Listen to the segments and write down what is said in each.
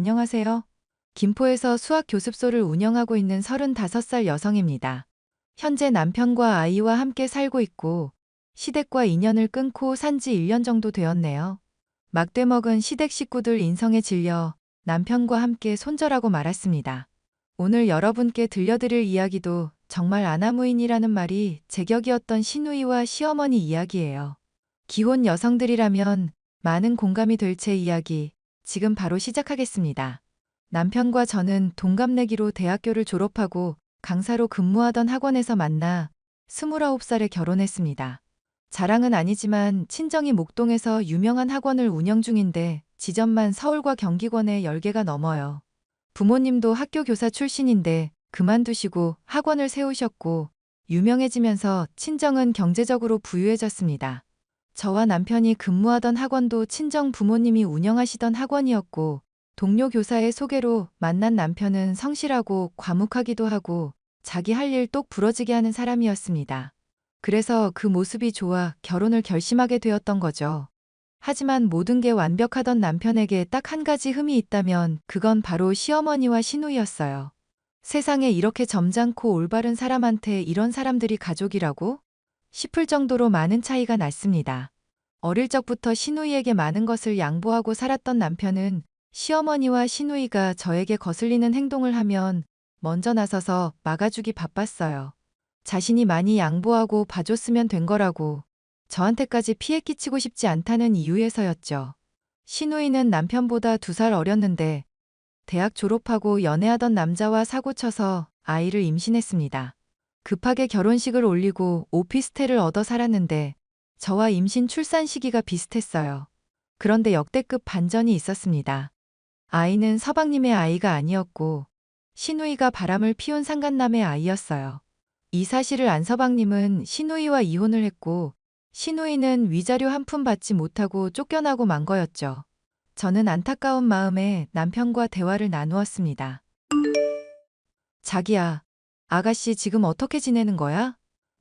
안녕하세요. 김포에서 수학 교습소를 운영하고 있는 35살 여성입니다. 현재 남편과 아이와 함께 살고 있고 시댁과 인연을 끊고 산지 1년 정도 되었네요. 막대먹은 시댁 식구들 인성에 질려 남편과 함께 손절하고 말았습니다. 오늘 여러분께 들려드릴 이야기도 정말 아나무인이라는 말이 제격이었던 시누이와 시어머니 이야기예요. 기혼 여성들이라면 많은 공감이 될 제 이야기, 지금 바로 시작하겠습니다. 남편과 저는 동갑내기로 대학교를 졸업하고 강사로 근무하던 학원에서 만나 29살에 결혼했습니다. 자랑은 아니지만 친정이 목동에서 유명한 학원을 운영 중인데 지점만 서울과 경기권에 10개가 넘어요. 부모님도 학교 교사 출신인데 그만두시고 학원을 세우셨고 유명해지면서 친정은 경제적으로 부유해졌습니다. 저와 남편이 근무하던 학원도 친정 부모님이 운영하시던 학원이었고 동료 교사의 소개로 만난 남편은 성실하고 과묵하기도 하고 자기 할 일 똑 부러지게 하는 사람이었습니다. 그래서 그 모습이 좋아 결혼을 결심하게 되었던 거죠. 하지만 모든 게 완벽하던 남편에게 딱 한 가지 흠이 있다면 그건 바로 시어머니와 시누이였어요. 세상에 이렇게 점잖고 올바른 사람한테 이런 사람들이 가족이라고? 싶을 정도로 많은 차이가 났습니다. 어릴 적부터 시누이에게 많은 것을 양보하고 살았던 남편은 시어머니와 시누이가 저에게 거슬리는 행동을 하면 먼저 나서서 막아주기 바빴어요. 자신이 많이 양보하고 봐줬으면 된 거라고 저한테까지 피해 끼치고 싶지 않다는 이유에서였죠. 시누이는 남편보다 2살 어렸는데 대학 졸업하고 연애하던 남자와 사고쳐서 아이를 임신했습니다. 급하게 결혼식을 올리고 오피스텔을 얻어 살았는데 저와 임신 출산 시기가 비슷했어요. 그런데 역대급 반전이 있었습니다. 아이는 서방님의 아이가 아니었고 시누이가 바람을 피운 상간남의 아이였어요. 이 사실을 안 서방님은 시누이와 이혼을 했고 시누이는 위자료 한 푼 받지 못하고 쫓겨나고 만 거였죠. 저는 안타까운 마음에 남편과 대화를 나누었습니다. 자기야, 아가씨 지금 어떻게 지내는 거야?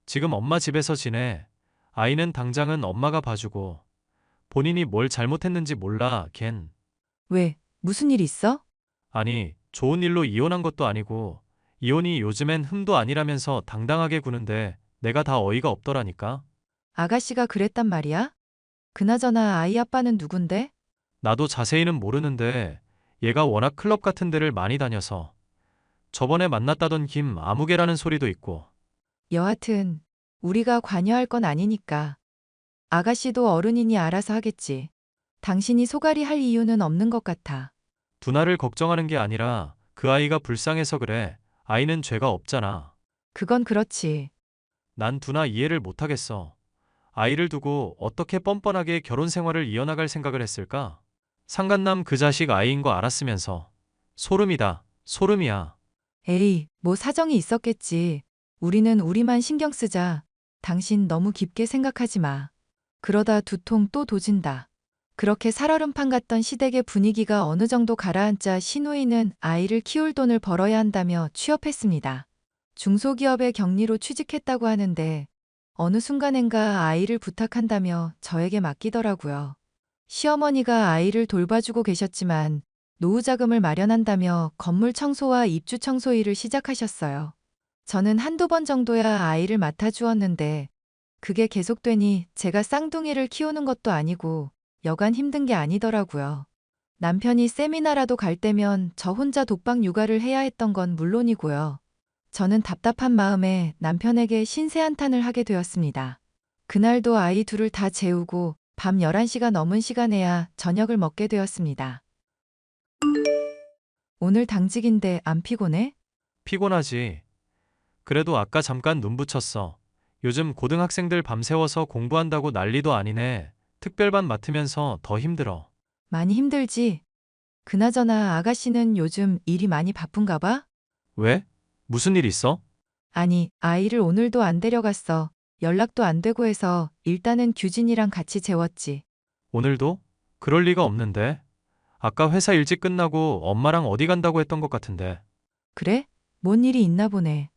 지금 엄마 집에서 지내. 아이는 당장은 엄마가 봐주고. 본인이 뭘 잘못했는지 몰라, 걘. 왜, 무슨 일 있어? 아니, 좋은 일로 이혼한 것도 아니고, 이혼이 요즘엔 흠도 아니라면서 당당하게 구는데 내가 다 어이가 없더라니까. 아가씨가 그랬단 말이야? 그나저나 아이 아빠는 누군데? 나도 자세히는 모르는데 얘가 워낙 클럽 같은 데를 많이 다녀서 저번에 만났다던 김 아무개라는 소리도 있고. 여하튼 우리가 관여할 건 아니니까. 아가씨도 어른이니 알아서 하겠지. 당신이 소갈이 할 이유는 없는 것 같아. 두나를 걱정하는 게 아니라 그 아이가 불쌍해서 그래. 아이는 죄가 없잖아. 그건 그렇지. 난 두나 이해를 못하겠어. 아이를 두고 어떻게 뻔뻔하게 결혼 생활을 이어나갈 생각을 했을까? 상간남 그 자식 아이인 거 알았으면서. 소름이다. 소름이야. 에이, 뭐 사정이 있었겠지. 우리는 우리만 신경 쓰자. 당신 너무 깊게 생각하지 마. 그러다 두통 또 도진다. 그렇게 살얼음판 같던 시댁의 분위기가 어느 정도 가라앉자 시누이는 아이를 키울 돈을 벌어야 한다며 취업했습니다. 중소기업의 격리로 취직했다고 하는데 어느 순간엔가 아이를 부탁한다며 저에게 맡기더라고요. 시어머니가 아이를 돌봐주고 계셨지만 노후 자금을 마련한다며 건물 청소와 입주 청소 일을 시작하셨어요. 저는 한두 번 정도야 아이를 맡아주었는데 그게 계속되니 제가 쌍둥이를 키우는 것도 아니고 여간 힘든 게 아니더라고요. 남편이 세미나라도 갈 때면 저 혼자 독박 육아를 해야 했던 건 물론이고요. 저는 답답한 마음에 남편에게 신세한탄을 하게 되었습니다. 그날도 아이 둘을 다 재우고 밤 11시가 넘은 시간에야 저녁을 먹게 되었습니다. 오늘 당직인데 안 피곤해? 피곤하지. 그래도 아까 잠깐 눈 붙였어. 요즘 고등학생들 밤새워서 공부한다고 난리도 아니네. 특별반 맡으면서 더 힘들어. 많이 힘들지? 그나저나 아가씨는 요즘 일이 많이 바쁜가 봐? 왜? 무슨 일 있어? 아니, 아이를 오늘도 안 데려갔어. 연락도 안 되고 해서 일단은 규진이랑 같이 재웠지. 오늘도? 그럴 리가 없는데. 아까 회사 일찍 끝나고 엄마랑 어디 간다고 했던 것 같은데. 그래? 뭔 일이 있나 보네.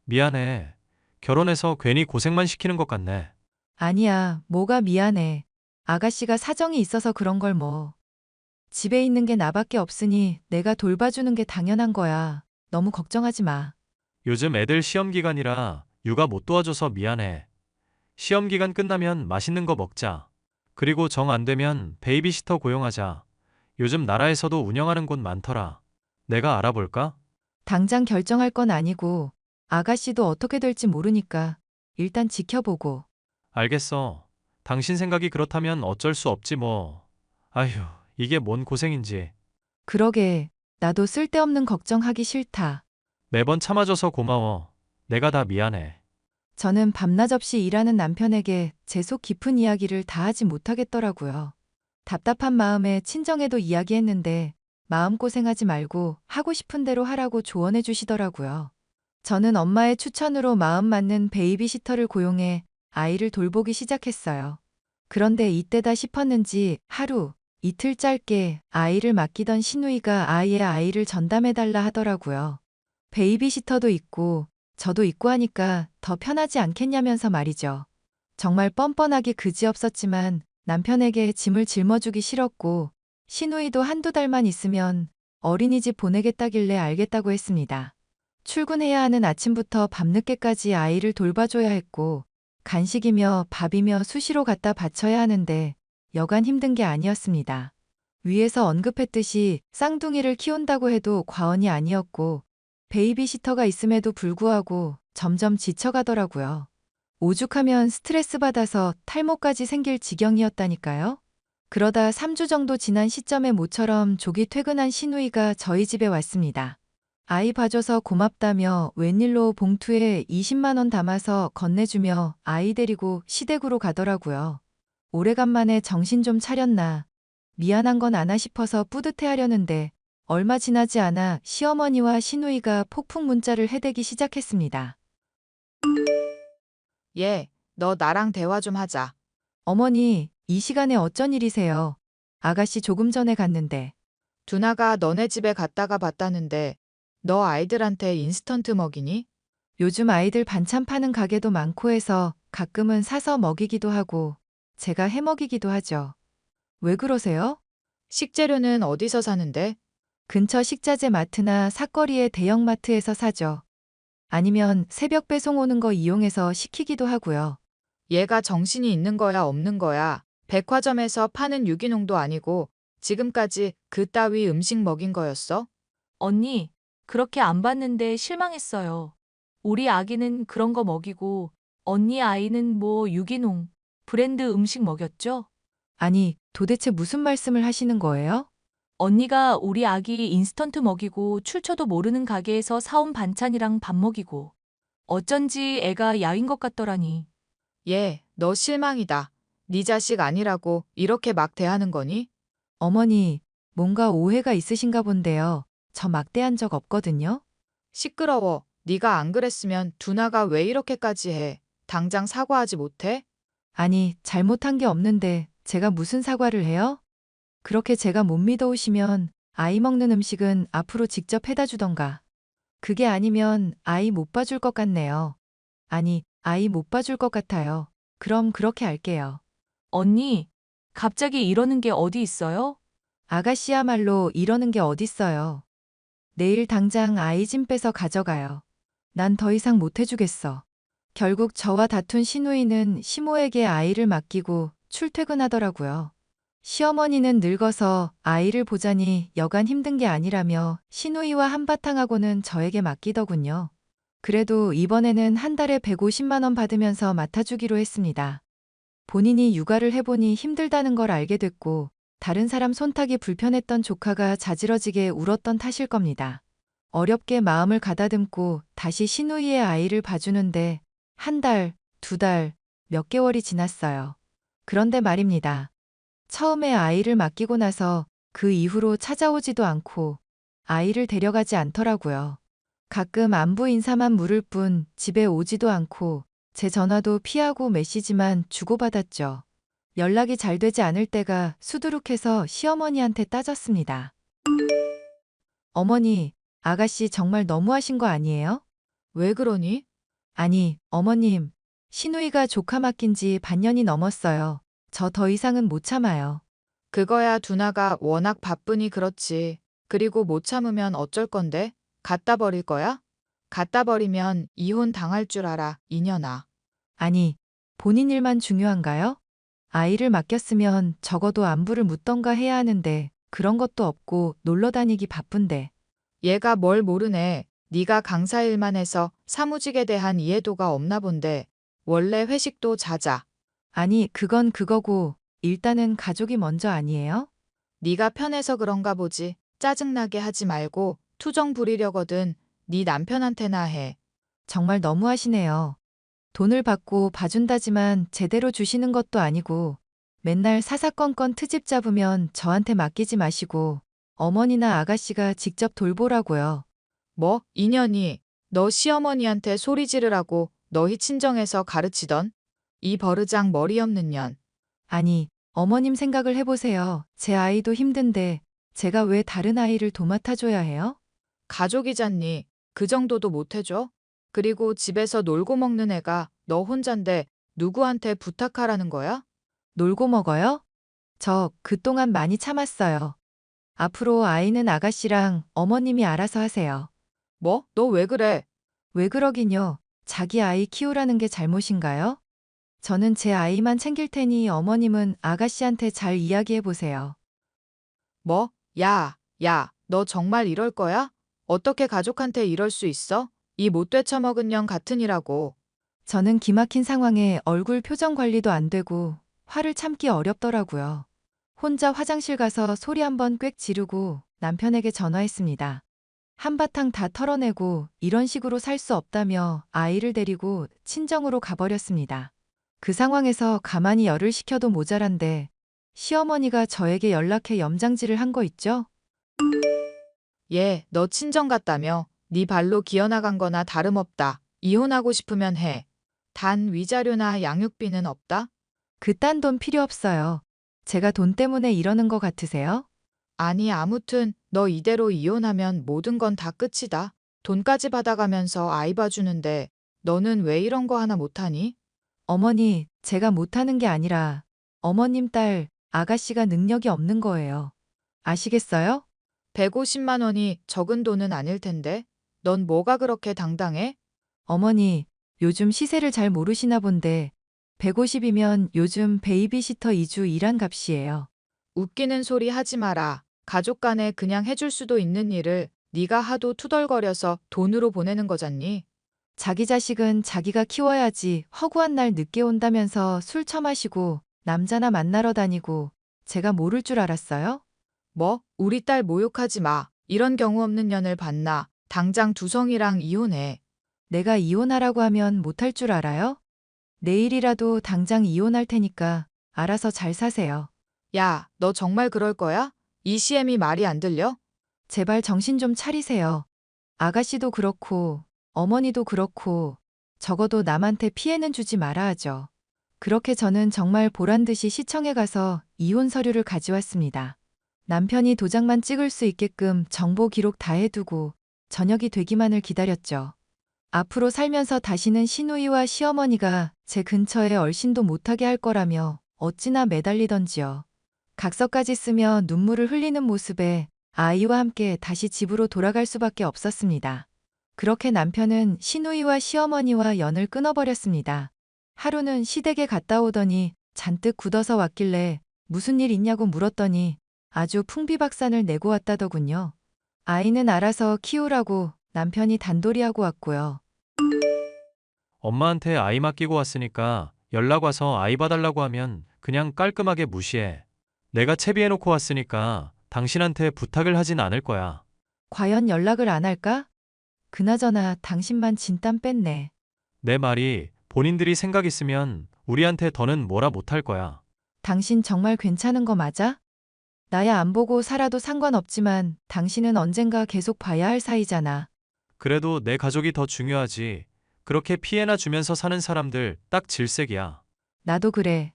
미안해. 결혼해서 괜히 고생만 시키는 것 같네. 아니야, 뭐가 미안해. 아가씨가 사정이 있어서 그런 걸 뭐. 집에 있는 게 나밖에 없으니 내가 돌봐주는 게 당연한 거야. 너무 걱정하지 마. 요즘 애들 시험 기간이라 육아 못 도와줘서 미안해. 시험 기간 끝나면 맛있는 거 먹자. 그리고 정 안 되면 베이비시터 고용하자. 요즘 나라에서도 운영하는 곳 많더라. 내가 알아볼까? 당장 결정할 건 아니고 아가씨도 어떻게 될지 모르니까 일단 지켜보고. 알겠어. 당신 생각이 그렇다면 어쩔 수 없지 뭐. 아휴, 이게 뭔 고생인지. 그러게, 나도 쓸데없는 걱정하기 싫다. 매번 참아줘서 고마워. 내가 다 미안해. 저는 밤낮 없이 일하는 남편에게 제 속 깊은 이야기를 다 하지 못하겠더라고요. 답답한 마음에 친정에도 이야기했는데 마음고생하지 말고 하고 싶은 대로 하라고 조언해 주시더라고요. 저는 엄마의 추천으로 마음 맞는 베이비시터를 고용해 아이를 돌보기 시작했어요. 그런데 이때다 싶었는지 하루, 이틀 짧게 아이를 맡기던 시누이가 아이의 아이를 전담해달라 하더라고요. 베이비시터도 있고 저도 있고 하니까 더 편하지 않겠냐면서 말이죠. 정말 뻔뻔하기 그지없었지만 남편에게 짐을 짊어주기 싫었고 시누이도 한두 달만 있으면 어린이집 보내겠다길래 알겠다고 했습니다. 출근해야 하는 아침부터 밤늦게까지 아이를 돌봐줘야 했고 간식이며 밥이며 수시로 갖다 바쳐야 하는데 여간 힘든 게 아니었습니다. 위에서 언급했듯이 쌍둥이를 키운다고 해도 과언이 아니었고 베이비시터가 있음에도 불구하고 점점 지쳐가더라고요. 오죽하면 스트레스 받아서 탈모까지 생길 지경이었다니까요. 그러다 3주 정도 지난 시점에 모처럼 조기 퇴근한 시누이가 저희 집에 왔습니다. 아이 봐줘서 고맙다며 웬일로 봉투에 20만 원 담아서 건네주며 아이 데리고 시댁으로 가더라고요. 오래간만에 정신 좀 차렸나. 미안한 건 아나 싶어서 뿌듯해하려는데 얼마 지나지 않아 시어머니와 시누이가 폭풍 문자를 해대기 시작했습니다. 얘, 너 나랑 대화 좀 하자. 어머니, 이 시간에 어쩐 일이세요? 아가씨 조금 전에 갔는데. 두나가 너네 집에 갔다가 봤다는데 너 아이들한테 인스턴트 먹이니? 요즘 아이들 반찬 파는 가게도 많고 해서 가끔은 사서 먹이기도 하고 제가 해 먹이기도 하죠. 왜 그러세요? 식재료는 어디서 사는데? 근처 식자재 마트나 사거리의 대형마트에서 사죠. 아니면 새벽 배송 오는 거 이용해서 시키기도 하고요. 얘가 정신이 있는 거야 없는 거야? 백화점에서 파는 유기농도 아니고 지금까지 그따위 음식 먹인 거였어? 언니, 그렇게 안 봤는데 실망했어요. 우리 아기는 그런 거 먹이고, 언니 아이는 뭐 유기농, 브랜드 음식 먹였죠? 아니, 도대체 무슨 말씀을 하시는 거예요? 언니가 우리 아기 인스턴트 먹이고 출처도 모르는 가게에서 사온 반찬이랑 밥 먹이고. 어쩐지 애가 야윈 것 같더라니. 얘, 너 실망이다. 네 자식 아니라고 이렇게 막 대하는 거니? 어머니, 뭔가 오해가 있으신가 본데요. 저 막대한 적 없거든요. 시끄러워. 네가 안 그랬으면 두나가 왜 이렇게까지 해? 당장 사과하지 못해? 아니, 잘못한 게 없는데 제가 무슨 사과를 해요? 그렇게 제가 못 믿어오시면 아이 먹는 음식은 앞으로 직접 해다 주던가. 그게 아니면 아이 못 봐줄 것 같네요. 아니, 아이 못 봐줄 것 같아요. 그럼 그렇게 할게요. 언니, 갑자기 이러는 게 어디 있어요? 아가씨야말로 이러는 게 어딨어요. 내일 당장 아이 짐 빼서 가져가요. 난 더 이상 못 해주겠어. 결국 저와 다툰 시누이는 시모에게 아이를 맡기고 출퇴근하더라고요. 시어머니는 늙어서 아이를 보자니 여간 힘든 게 아니라며 시누이와 한바탕하고는 저에게 맡기더군요. 그래도 이번에는 한 달에 150만 원 받으면서 맡아주기로 했습니다. 본인이 육아를 해보니 힘들다는 걸 알게 됐고 다른 사람 손탁이 불편했던 조카가 자지러지게 울었던 탓일 겁니다. 어렵게 마음을 가다듬고 다시 시누이의 아이를 봐주는데 한 달, 두 달, 몇 개월이 지났어요. 그런데 말입니다. 처음에 아이를 맡기고 나서 그 이후로 찾아오지도 않고 아이를 데려가지 않더라고요. 가끔 안부 인사만 물을 뿐 집에 오지도 않고 제 전화도 피하고 메시지만 주고받았죠. 연락이 잘 되지 않을 때가 수두룩해서 시어머니한테 따졌습니다. 어머니, 아가씨 정말 너무하신 거 아니에요? 왜 그러니? 아니, 어머님, 시누이가 조카 맡긴 지 반년이 넘었어요. 저 더 이상은 못 참아요. 그거야 두나가 워낙 바쁘니 그렇지. 그리고 못 참으면 어쩔 건데? 갖다 버릴 거야? 갖다 버리면 이혼 당할 줄 알아, 이년아. 아니, 본인 일만 중요한가요? 아이를 맡겼으면 적어도 안부를 묻던가 해야 하는데 그런 것도 없고 놀러 다니기 바쁜데. 얘가 뭘 모르네. 네가 강사 일만 해서 사무직에 대한 이해도가 없나 본데. 원래 회식도 자자. 아니, 그건 그거고 일단은 가족이 먼저 아니에요? 네가 편해서 그런가 보지. 짜증나게 하지 말고 투정 부리려거든. 네 남편한테나 해. 정말 너무하시네요. 돈을 받고 봐준다지만 제대로 주시는 것도 아니고 맨날 사사건건 트집 잡으면 저한테 맡기지 마시고 어머니나 아가씨가 직접 돌보라고요. 뭐? 이년이 너 시어머니한테 소리 지르라고 너희 친정에서 가르치던? 이 버르장 머리 없는 년. 아니, 어머님 생각을 해보세요. 제 아이도 힘든데 제가 왜 다른 아이를 도맡아줘야 해요? 가족이잖니. 그 정도도 못 해줘? 그리고 집에서 놀고 먹는 애가 너 혼잔데 누구한테 부탁하라는 거야? 놀고 먹어요? 저 그동안 많이 참았어요. 앞으로 아이는 아가씨랑 어머님이 알아서 하세요. 뭐? 너 왜 그래? 왜 그러긴요. 자기 아이 키우라는 게 잘못인가요? 저는 제 아이만 챙길 테니 어머님은 아가씨한테 잘 이야기해 보세요. 뭐? 야, 야, 너 정말 이럴 거야? 어떻게 가족한테 이럴 수 있어? 이 못 되쳐먹은 년 같으니라고. 저는 기막힌 상황에 얼굴 표정 관리도 안 되고 화를 참기 어렵더라고요. 혼자 화장실 가서 소리 한번 꽥 지르고 남편에게 전화했습니다. 한바탕 다 털어내고 이런 식으로 살 수 없다며 아이를 데리고 친정으로 가버렸습니다. 그 상황에서 가만히 열을 식혀도 모자란데 시어머니가 저에게 연락해 염장질을 한 거 있죠? 얘, 너 친정 갔다며? 네 발로 기어나간 거나 다름없다. 이혼하고 싶으면 해. 단 위자료나 양육비는 없다? 그딴 돈 필요 없어요. 제가 돈 때문에 이러는 거 같으세요? 아니, 아무튼 너 이대로 이혼하면 모든 건 다 끝이다. 돈까지 받아가면서 아이 봐주는데 너는 왜 이런 거 하나 못하니? 어머니, 제가 못하는 게 아니라 어머님 딸 아가씨가 능력이 없는 거예요. 아시겠어요? 150만 원이 적은 돈은 아닐 텐데. 넌 뭐가 그렇게 당당해? 어머니, 요즘 시세를 잘 모르시나 본데 150이면 요즘 베이비시터 2주 일한 값이에요. 웃기는 소리 하지 마라. 가족 간에 그냥 해줄 수도 있는 일을 네가 하도 투덜거려서 돈으로 보내는 거잖니. 자기 자식은 자기가 키워야지 허구한 날 늦게 온다면서 술 처마시고 남자나 만나러 다니고 제가 모를 줄 알았어요? 뭐? 우리 딸 모욕하지 마. 이런 경우 없는 년을 봤나. 당장 두성이랑 이혼해. 내가 이혼하라고 하면 못할 줄 알아요? 내일이라도 당장 이혼할 테니까 알아서 잘 사세요. 야, 너 정말 그럴 거야? 이 시엠이 말이 안 들려? 제발 정신 좀 차리세요. 아가씨도 그렇고 어머니도 그렇고 적어도 남한테 피해는 주지 말아 하죠. 그렇게 저는 정말 보란듯이 시청에 가서 이혼 서류를 가져왔습니다. 남편이 도장만 찍을 수 있게끔 정보 기록 다 해두고 저녁이 되기만을 기다렸죠. 앞으로 살면서 다시는 시누이와 시어머니가 제 근처에 얼씬도 못하게 할 거라며 어찌나 매달리던지요. 각서까지 쓰며 눈물을 흘리는 모습에 아이와 함께 다시 집으로 돌아갈 수밖에 없었습니다. 그렇게 남편은 시누이와 시어머니와 연을 끊어버렸습니다. 하루는 시댁에 갔다 오더니 잔뜩 굳어서 왔길래 무슨 일 있냐고 물었더니 아주 풍비박산을 내고 왔다더군요. 아이는 알아서 키우라고 남편이 단도리하고 왔고요. 엄마한테 아이 맡기고 왔으니까 연락 와서 아이 봐달라고 하면 그냥 깔끔하게 무시해. 내가 채비해놓고 왔으니까 당신한테 부탁을 하진 않을 거야. 과연 연락을 안 할까? 그나저나 당신만 진땀 뺐네. 내 말이 본인들이 생각 있으면 우리한테 더는 뭐라 못할 거야. 당신 정말 괜찮은 거 맞아? 나야 안 보고 살아도 상관없지만 당신은 언젠가 계속 봐야 할 사이잖아. 그래도 내 가족이 더 중요하지. 그렇게 피해나 주면서 사는 사람들 딱 질색이야. 나도 그래.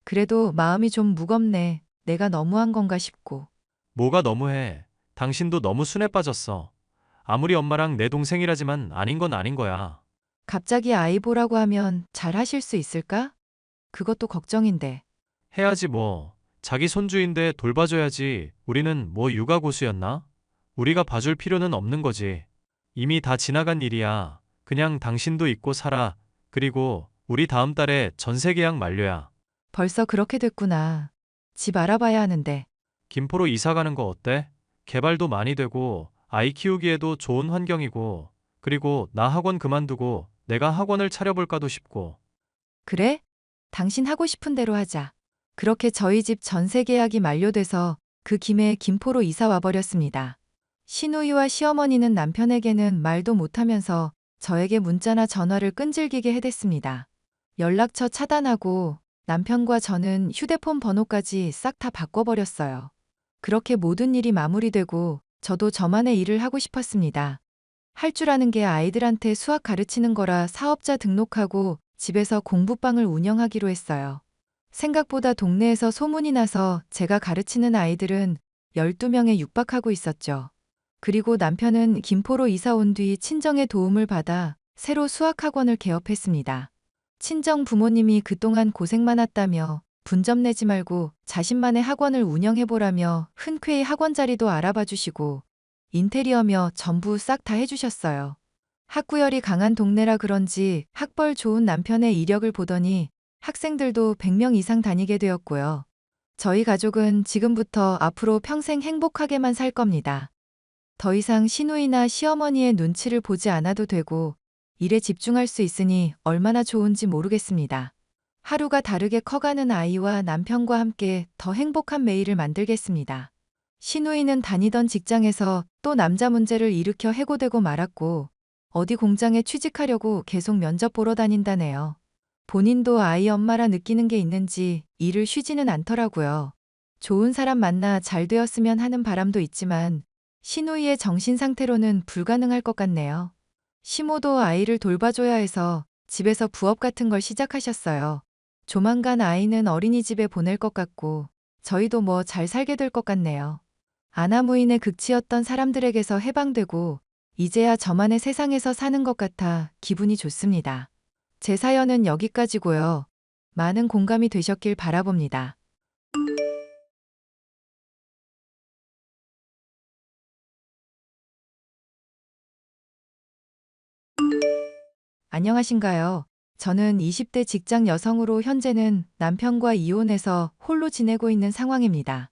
그래도 마음이 좀 무겁네. 내가 너무한 건가 싶고. 뭐가 너무해. 당신도 너무 순해 빠졌어. 아무리 엄마랑 내 동생이라지만 아닌 건 아닌 거야. 갑자기 아이 보라고 하면 잘 하실 수 있을까? 그것도 걱정인데. 해야지 뭐. 자기 손주인데 돌봐줘야지. 우리는 뭐 육아 고수였나? 우리가 봐줄 필요는 없는 거지. 이미 다 지나간 일이야. 그냥 당신도 잊고 살아. 그리고 우리 다음 달에 전세 계약 만료야. 벌써 그렇게 됐구나. 집 알아봐야 하는데. 김포로 이사 가는 거 어때? 개발도 많이 되고 아이 키우기에도 좋은 환경이고, 그리고 나 학원 그만두고 내가 학원을 차려볼까도 싶고. 그래? 당신 하고 싶은 대로 하자. 그렇게 저희 집 전세 계약이 만료돼서 그 김에 김포로 이사 와버렸습니다. 시누이와 시어머니는 남편에게는 말도 못하면서 저에게 문자나 전화를 끈질기게 해댔습니다. 연락처 차단하고 남편과 저는 휴대폰 번호까지 싹 다 바꿔버렸어요. 그렇게 모든 일이 마무리되고 저도 저만의 일을 하고 싶었습니다. 할 줄 아는 게 아이들한테 수학 가르치는 거라 사업자 등록하고 집에서 공부방을 운영하기로 했어요. 생각보다 동네에서 소문이 나서 제가 가르치는 아이들은 12명에 육박하고 있었죠. 그리고 남편은 김포로 이사 온 뒤 친정의 도움을 받아 새로 수학학원을 개업했습니다. 친정 부모님이 그동안 고생 많았다며 분점 내지 말고 자신만의 학원을 운영해보라며 흔쾌히 학원 자리도 알아봐 주시고 인테리어며 전부 싹 다 해주셨어요. 학구열이 강한 동네라 그런지 학벌 좋은 남편의 이력을 보더니 학생들도 100명 이상 다니게 되었고요. 저희 가족은 지금부터 앞으로 평생 행복하게만 살 겁니다. 더 이상 시누이나 시어머니의 눈치를 보지 않아도 되고 일에 집중할 수 있으니 얼마나 좋은지 모르겠습니다. 하루가 다르게 커가는 아이와 남편과 함께 더 행복한 매일을 만들겠습니다. 시누이는 다니던 직장에서 또 남자 문제를 일으켜 해고되고 말았고 어디 공장에 취직하려고 계속 면접 보러 다닌다네요. 본인도 아이 엄마라 느끼는 게 있는지 일을 쉬지는 않더라고요. 좋은 사람 만나 잘 되었으면 하는 바람도 있지만 시누이의 정신 상태로는 불가능할 것 같네요. 시모도 아이를 돌봐줘야 해서 집에서 부업 같은 걸 시작하셨어요. 조만간 아이는 어린이집에 보낼 것 같고 저희도 뭐 잘 살게 될 것 같네요. 아나무인의 극치였던 사람들에게서 해방되고 이제야 저만의 세상에서 사는 것 같아 기분이 좋습니다. 제 사연은 여기까지고요. 많은 공감이 되셨길 바라봅니다. 안녕하신가요? 저는 20대 직장 여성으로 현재는 남편과 이혼해서 홀로 지내고 있는 상황입니다.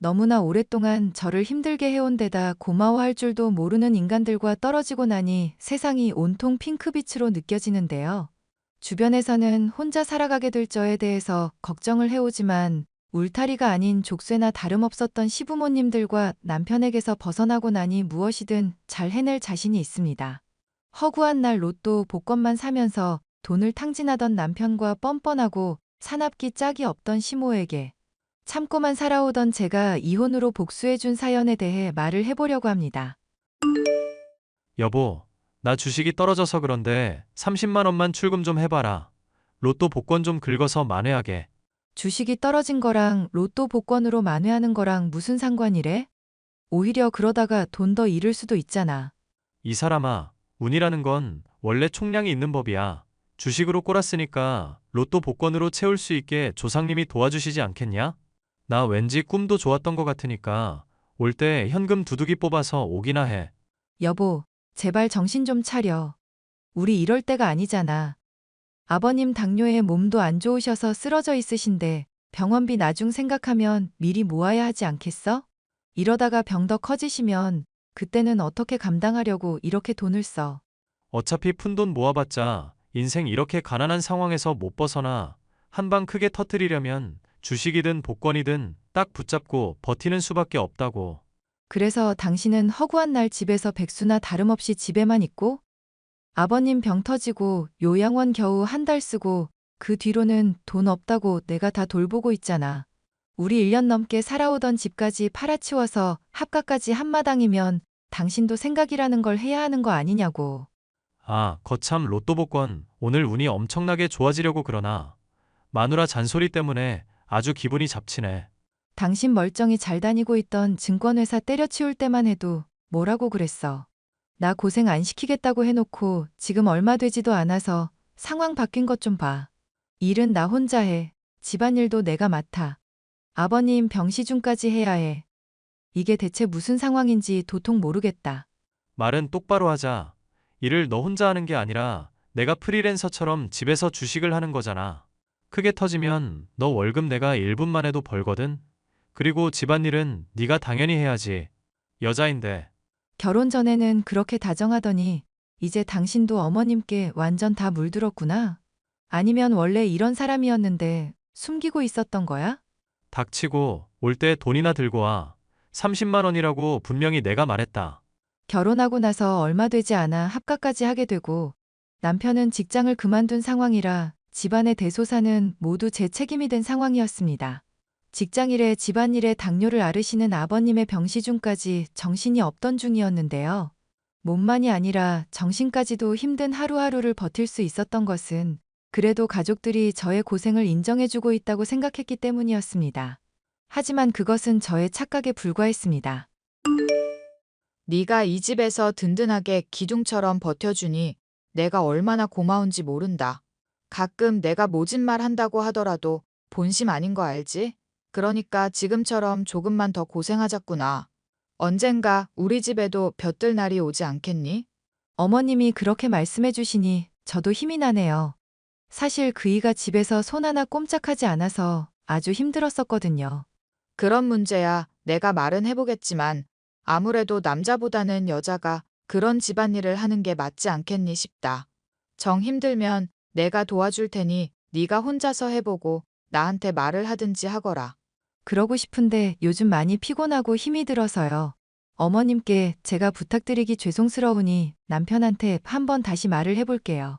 너무나 오랫동안 저를 힘들게 해온 데다 고마워할 줄도 모르는 인간들과 떨어지고 나니 세상이 온통 핑크빛으로 느껴지는데요. 주변에서는 혼자 살아가게 될 저에 대해서 걱정을 해오지만 울타리가 아닌 족쇄나 다름없었던 시부모님들과 남편에게서 벗어나고 나니 무엇이든 잘 해낼 자신이 있습니다. 허구한 날 로또 복권만 사면서 돈을 탕진하던 남편과 뻔뻔하고 사납기 짝이 없던 시모에게 참고만 살아오던 제가 이혼으로 복수해준 사연에 대해 말을 해보려고 합니다. 여보, 나 주식이 떨어져서 그런데 30만 원만 출금 좀 해봐라. 로또 복권 좀 긁어서 만회하게. 주식이 떨어진 거랑 로또 복권으로 만회하는 거랑 무슨 상관이래? 오히려 그러다가 돈 더 잃을 수도 있잖아. 이 사람아, 운이라는 건 원래 총량이 있는 법이야. 주식으로 꼬랐으니까 로또 복권으로 채울 수 있게 조상님이 도와주시지 않겠냐? 나 왠지 꿈도 좋았던 것 같으니까 올 때 현금 두둑이 뽑아서 오기나 해. 여보, 제발 정신 좀 차려. 우리 이럴 때가 아니잖아. 아버님 당뇨에 몸도 안 좋으셔서 쓰러져 있으신데 병원비 나중 생각하면 미리 모아야 하지 않겠어? 이러다가 병 더 커지시면 그때는 어떻게 감당하려고 이렇게 돈을 써. 어차피 푼돈 모아봤자 인생 이렇게 가난한 상황에서 못 벗어나. 한 방 크게 터뜨리려면 주식이든 복권이든 딱 붙잡고 버티는 수밖에 없다고. 그래서 당신은 허구한 날 집에서 백수나 다름없이 집에만 있고 아버님 병 터지고 요양원 겨우 한 달 쓰고 그 뒤로는 돈 없다고 내가 다 돌보고 있잖아. 우리 1년 넘게 살아오던 집까지 팔아치워서 합가까지 한마당이면 당신도 생각이라는 걸 해야 하는 거 아니냐고. 아, 거참 로또 복권 오늘 운이 엄청나게 좋아지려고 그러나. 마누라 잔소리 때문에 아주 기분이 잡치네. 당신 멀쩡히 잘 다니고 있던 증권회사 때려치울 때만 해도 뭐라고 그랬어. 나 고생 안 시키겠다고 해놓고 지금 얼마 되지도 않아서 상황 바뀐 것 좀 봐. 일은 나 혼자 해. 집안일도 내가 맡아. 아버님 병시중까지 해야 해. 이게 대체 무슨 상황인지 도통 모르겠다. 말은 똑바로 하자. 일을 너 혼자 하는 게 아니라 내가 프리랜서처럼 집에서 주식을 하는 거잖아. 크게 터지면 너 월급 내가 1분만 해도 벌거든. 그리고 집안일은 네가 당연히 해야지. 여자인데. 결혼 전에는 그렇게 다정하더니 이제 당신도 어머님께 완전 다 물들었구나. 아니면 원래 이런 사람이었는데 숨기고 있었던 거야? 닥치고 올 때 돈이나 들고 와. 30만 원이라고 분명히 내가 말했다. 결혼하고 나서 얼마 되지 않아 합가까지 하게 되고 남편은 직장을 그만둔 상황이라 집안의 대소사는 모두 제 책임이 된 상황이었습니다. 직장일에 집안일에 당뇨를 앓으시는 아버님의 병시중까지 정신이 없던 중이었는데요. 몸만이 아니라 정신까지도 힘든 하루하루를 버틸 수 있었던 것은 그래도 가족들이 저의 고생을 인정해주고 있다고 생각했기 때문이었습니다. 하지만 그것은 저의 착각에 불과했습니다. 네가 이 집에서 든든하게 기둥처럼 버텨주니 내가 얼마나 고마운지 모른다. 가끔 내가 모진 말 한다고 하더라도 본심 아닌 거 알지? 그러니까 지금처럼 조금만 더 고생하자꾸나. 언젠가 우리 집에도 볕들 날이 오지 않겠니? 어머님이 그렇게 말씀해 주시니 저도 힘이 나네요. 사실 그이가 집에서 손 하나 꼼짝하지 않아서 아주 힘들었었거든요. 그런 문제야 내가 말은 해보겠지만 아무래도 남자보다는 여자가 그런 집안일을 하는 게 맞지 않겠니 싶다. 정 힘들면 내가 도와줄 테니 네가 혼자서 해보고 나한테 말을 하든지 하거라. 그러고 싶은데 요즘 많이 피곤하고 힘이 들어서요. 어머님께 제가 부탁드리기 죄송스러우니 남편한테 한번 다시 말을 해볼게요.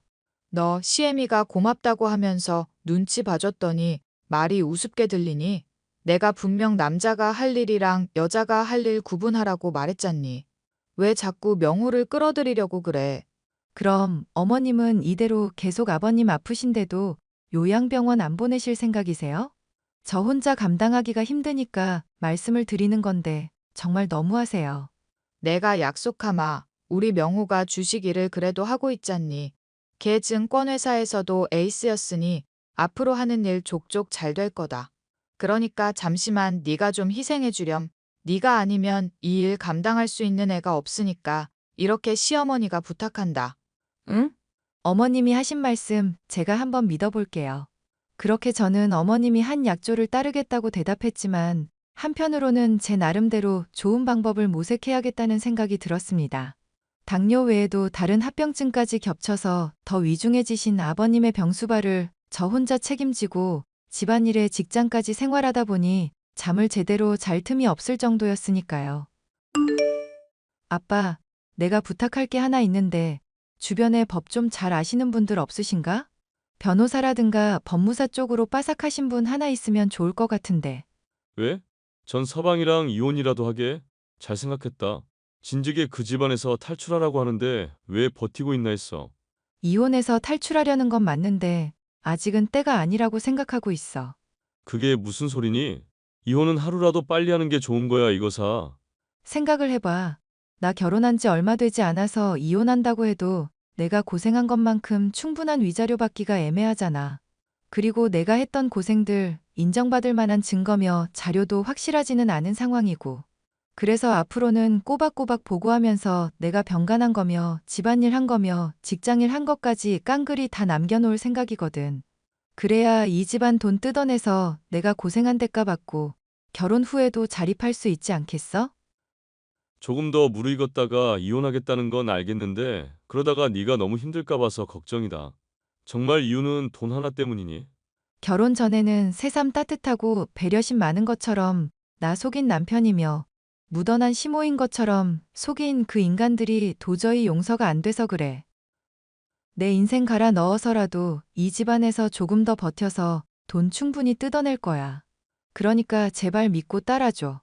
너 시애미가 고맙다고 하면서 눈치 봐줬더니 말이 우습게 들리니? 내가 분명 남자가 할 일이랑 여자가 할 일 구분하라고 말했잖니. 왜 자꾸 명호를 끌어들이려고 그래? 그럼 어머님은 이대로 계속 아버님 아프신데도 요양병원 안 보내실 생각이세요? 저 혼자 감당하기가 힘드니까 말씀을 드리는 건데 정말 너무하세요. 내가 약속하마. 우리 명호가 주식 일을 그래도 하고 있잖니. 걔 증권회사에서도 에이스였으니 앞으로 하는 일 족족 잘 될 거다. 그러니까 잠시만 네가 좀 희생해 주렴. 네가 아니면 이 일 감당할 수 있는 애가 없으니까 이렇게 시어머니가 부탁한다. 응? 어머님이 하신 말씀 제가 한번 믿어볼게요. 그렇게 저는 어머님이 한 약조를 따르겠다고 대답했지만 한편으로는 제 나름대로 좋은 방법을 모색해야겠다는 생각이 들었습니다. 당뇨 외에도 다른 합병증까지 겹쳐서 더 위중해지신 아버님의 병수발을 저 혼자 책임지고 집안일에 직장까지 생활하다 보니 잠을 제대로 잘 틈이 없을 정도였으니까요. 아빠, 내가 부탁할 게 하나 있는데 주변에 법 좀 잘 아시는 분들 없으신가? 변호사라든가 법무사 쪽으로 빠삭하신 분 하나 있으면 좋을 것 같은데. 왜? 전 서방이랑 이혼이라도 하게? 잘 생각했다. 진즉에 그 집안에서 탈출하라고 하는데 왜 버티고 있나 했어. 이혼해서 탈출하려는 건 맞는데 아직은 때가 아니라고 생각하고 있어. 그게 무슨 소리니? 이혼은 하루라도 빨리 하는 게 좋은 거야, 이거사. 생각을 해봐. 나 결혼한 지 얼마 되지 않아서 이혼한다고 해도 내가 고생한 것만큼 충분한 위자료 받기가 애매하잖아. 그리고 내가 했던 고생들 인정받을 만한 증거며 자료도 확실하지는 않은 상황이고. 그래서 앞으로는 꼬박꼬박 보고하면서 내가 병간한 거며 집안일 한 거며 직장일 한 것까지 깡그리 다 남겨놓을 생각이거든. 그래야 이 집안 돈 뜯어내서 내가 고생한 대가 받고 결혼 후에도 자립할 수 있지 않겠어? 조금 더 무르익었다가 이혼하겠다는 건 알겠는데 그러다가 네가 너무 힘들까 봐서 걱정이다. 정말 이유는 돈 하나 때문이니? 결혼 전에는 새삼 따뜻하고 배려심 많은 것처럼 나 속인 남편이며 무던한 시모인 것처럼 속인 그 인간들이 도저히 용서가 안 돼서 그래. 내 인생 갈아 넣어서라도 이 집안에서 조금 더 버텨서 돈 충분히 뜯어낼 거야. 그러니까 제발 믿고 따라줘.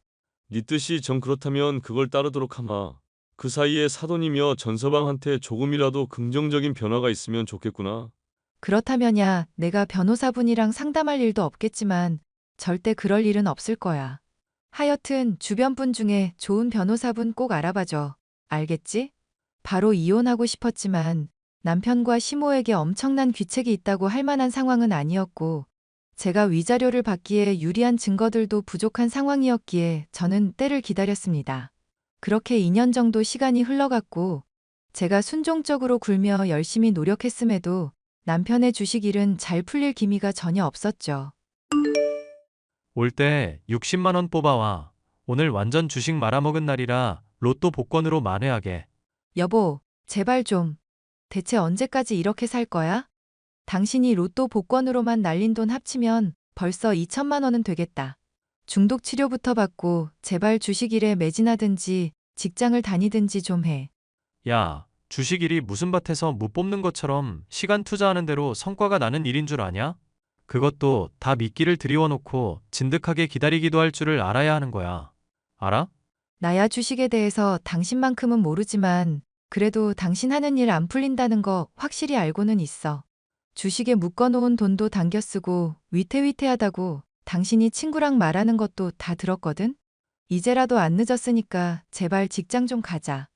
네 뜻이 정 그렇다면 그걸 따르도록 하마. 그 사이에 사돈이며 전서방한테 조금이라도 긍정적인 변화가 있으면 좋겠구나. 그렇다면야 내가 변호사분이랑 상담할 일도 없겠지만 절대 그럴 일은 없을 거야. 하여튼 주변 분 중에 좋은 변호사분 꼭 알아봐줘. 알겠지? 바로 이혼하고 싶었지만 남편과 시모에게 엄청난 귀책이 있다고 할 만한 상황은 아니었고 제가 위자료를 받기에 유리한 증거들도 부족한 상황이었기에 저는 때를 기다렸습니다. 그렇게 2년 정도 시간이 흘러갔고 제가 순종적으로 굴며 열심히 노력했음에도 남편의 주식 일은 잘 풀릴 기미가 전혀 없었죠. 올 때 60만 원 뽑아와. 오늘 완전 주식 말아먹은 날이라 로또 복권으로 만회하게. 여보, 제발 좀. 대체 언제까지 이렇게 살 거야? 당신이 로또 복권으로만 날린 돈 합치면 벌써 2천만 원은 되겠다. 중독 치료부터 받고 제발 주식 일에 매진하든지 직장을 다니든지 좀 해. 야, 주식 일이 무슨 밭에서 무 뽑는 것처럼 시간 투자하는 대로 성과가 나는 일인 줄 아냐? 그것도 다 미끼를 들이워놓고 진득하게 기다리기도 할 줄을 알아야 하는 거야. 알아? 나야 주식에 대해서 당신만큼은 모르지만 그래도 당신 하는 일 안 풀린다는 거 확실히 알고는 있어. 주식에 묶어놓은 돈도 당겨 쓰고 위태위태하다고 당신이 친구랑 말하는 것도 다 들었거든? 이제라도 안 늦었으니까 제발 직장 좀 가자.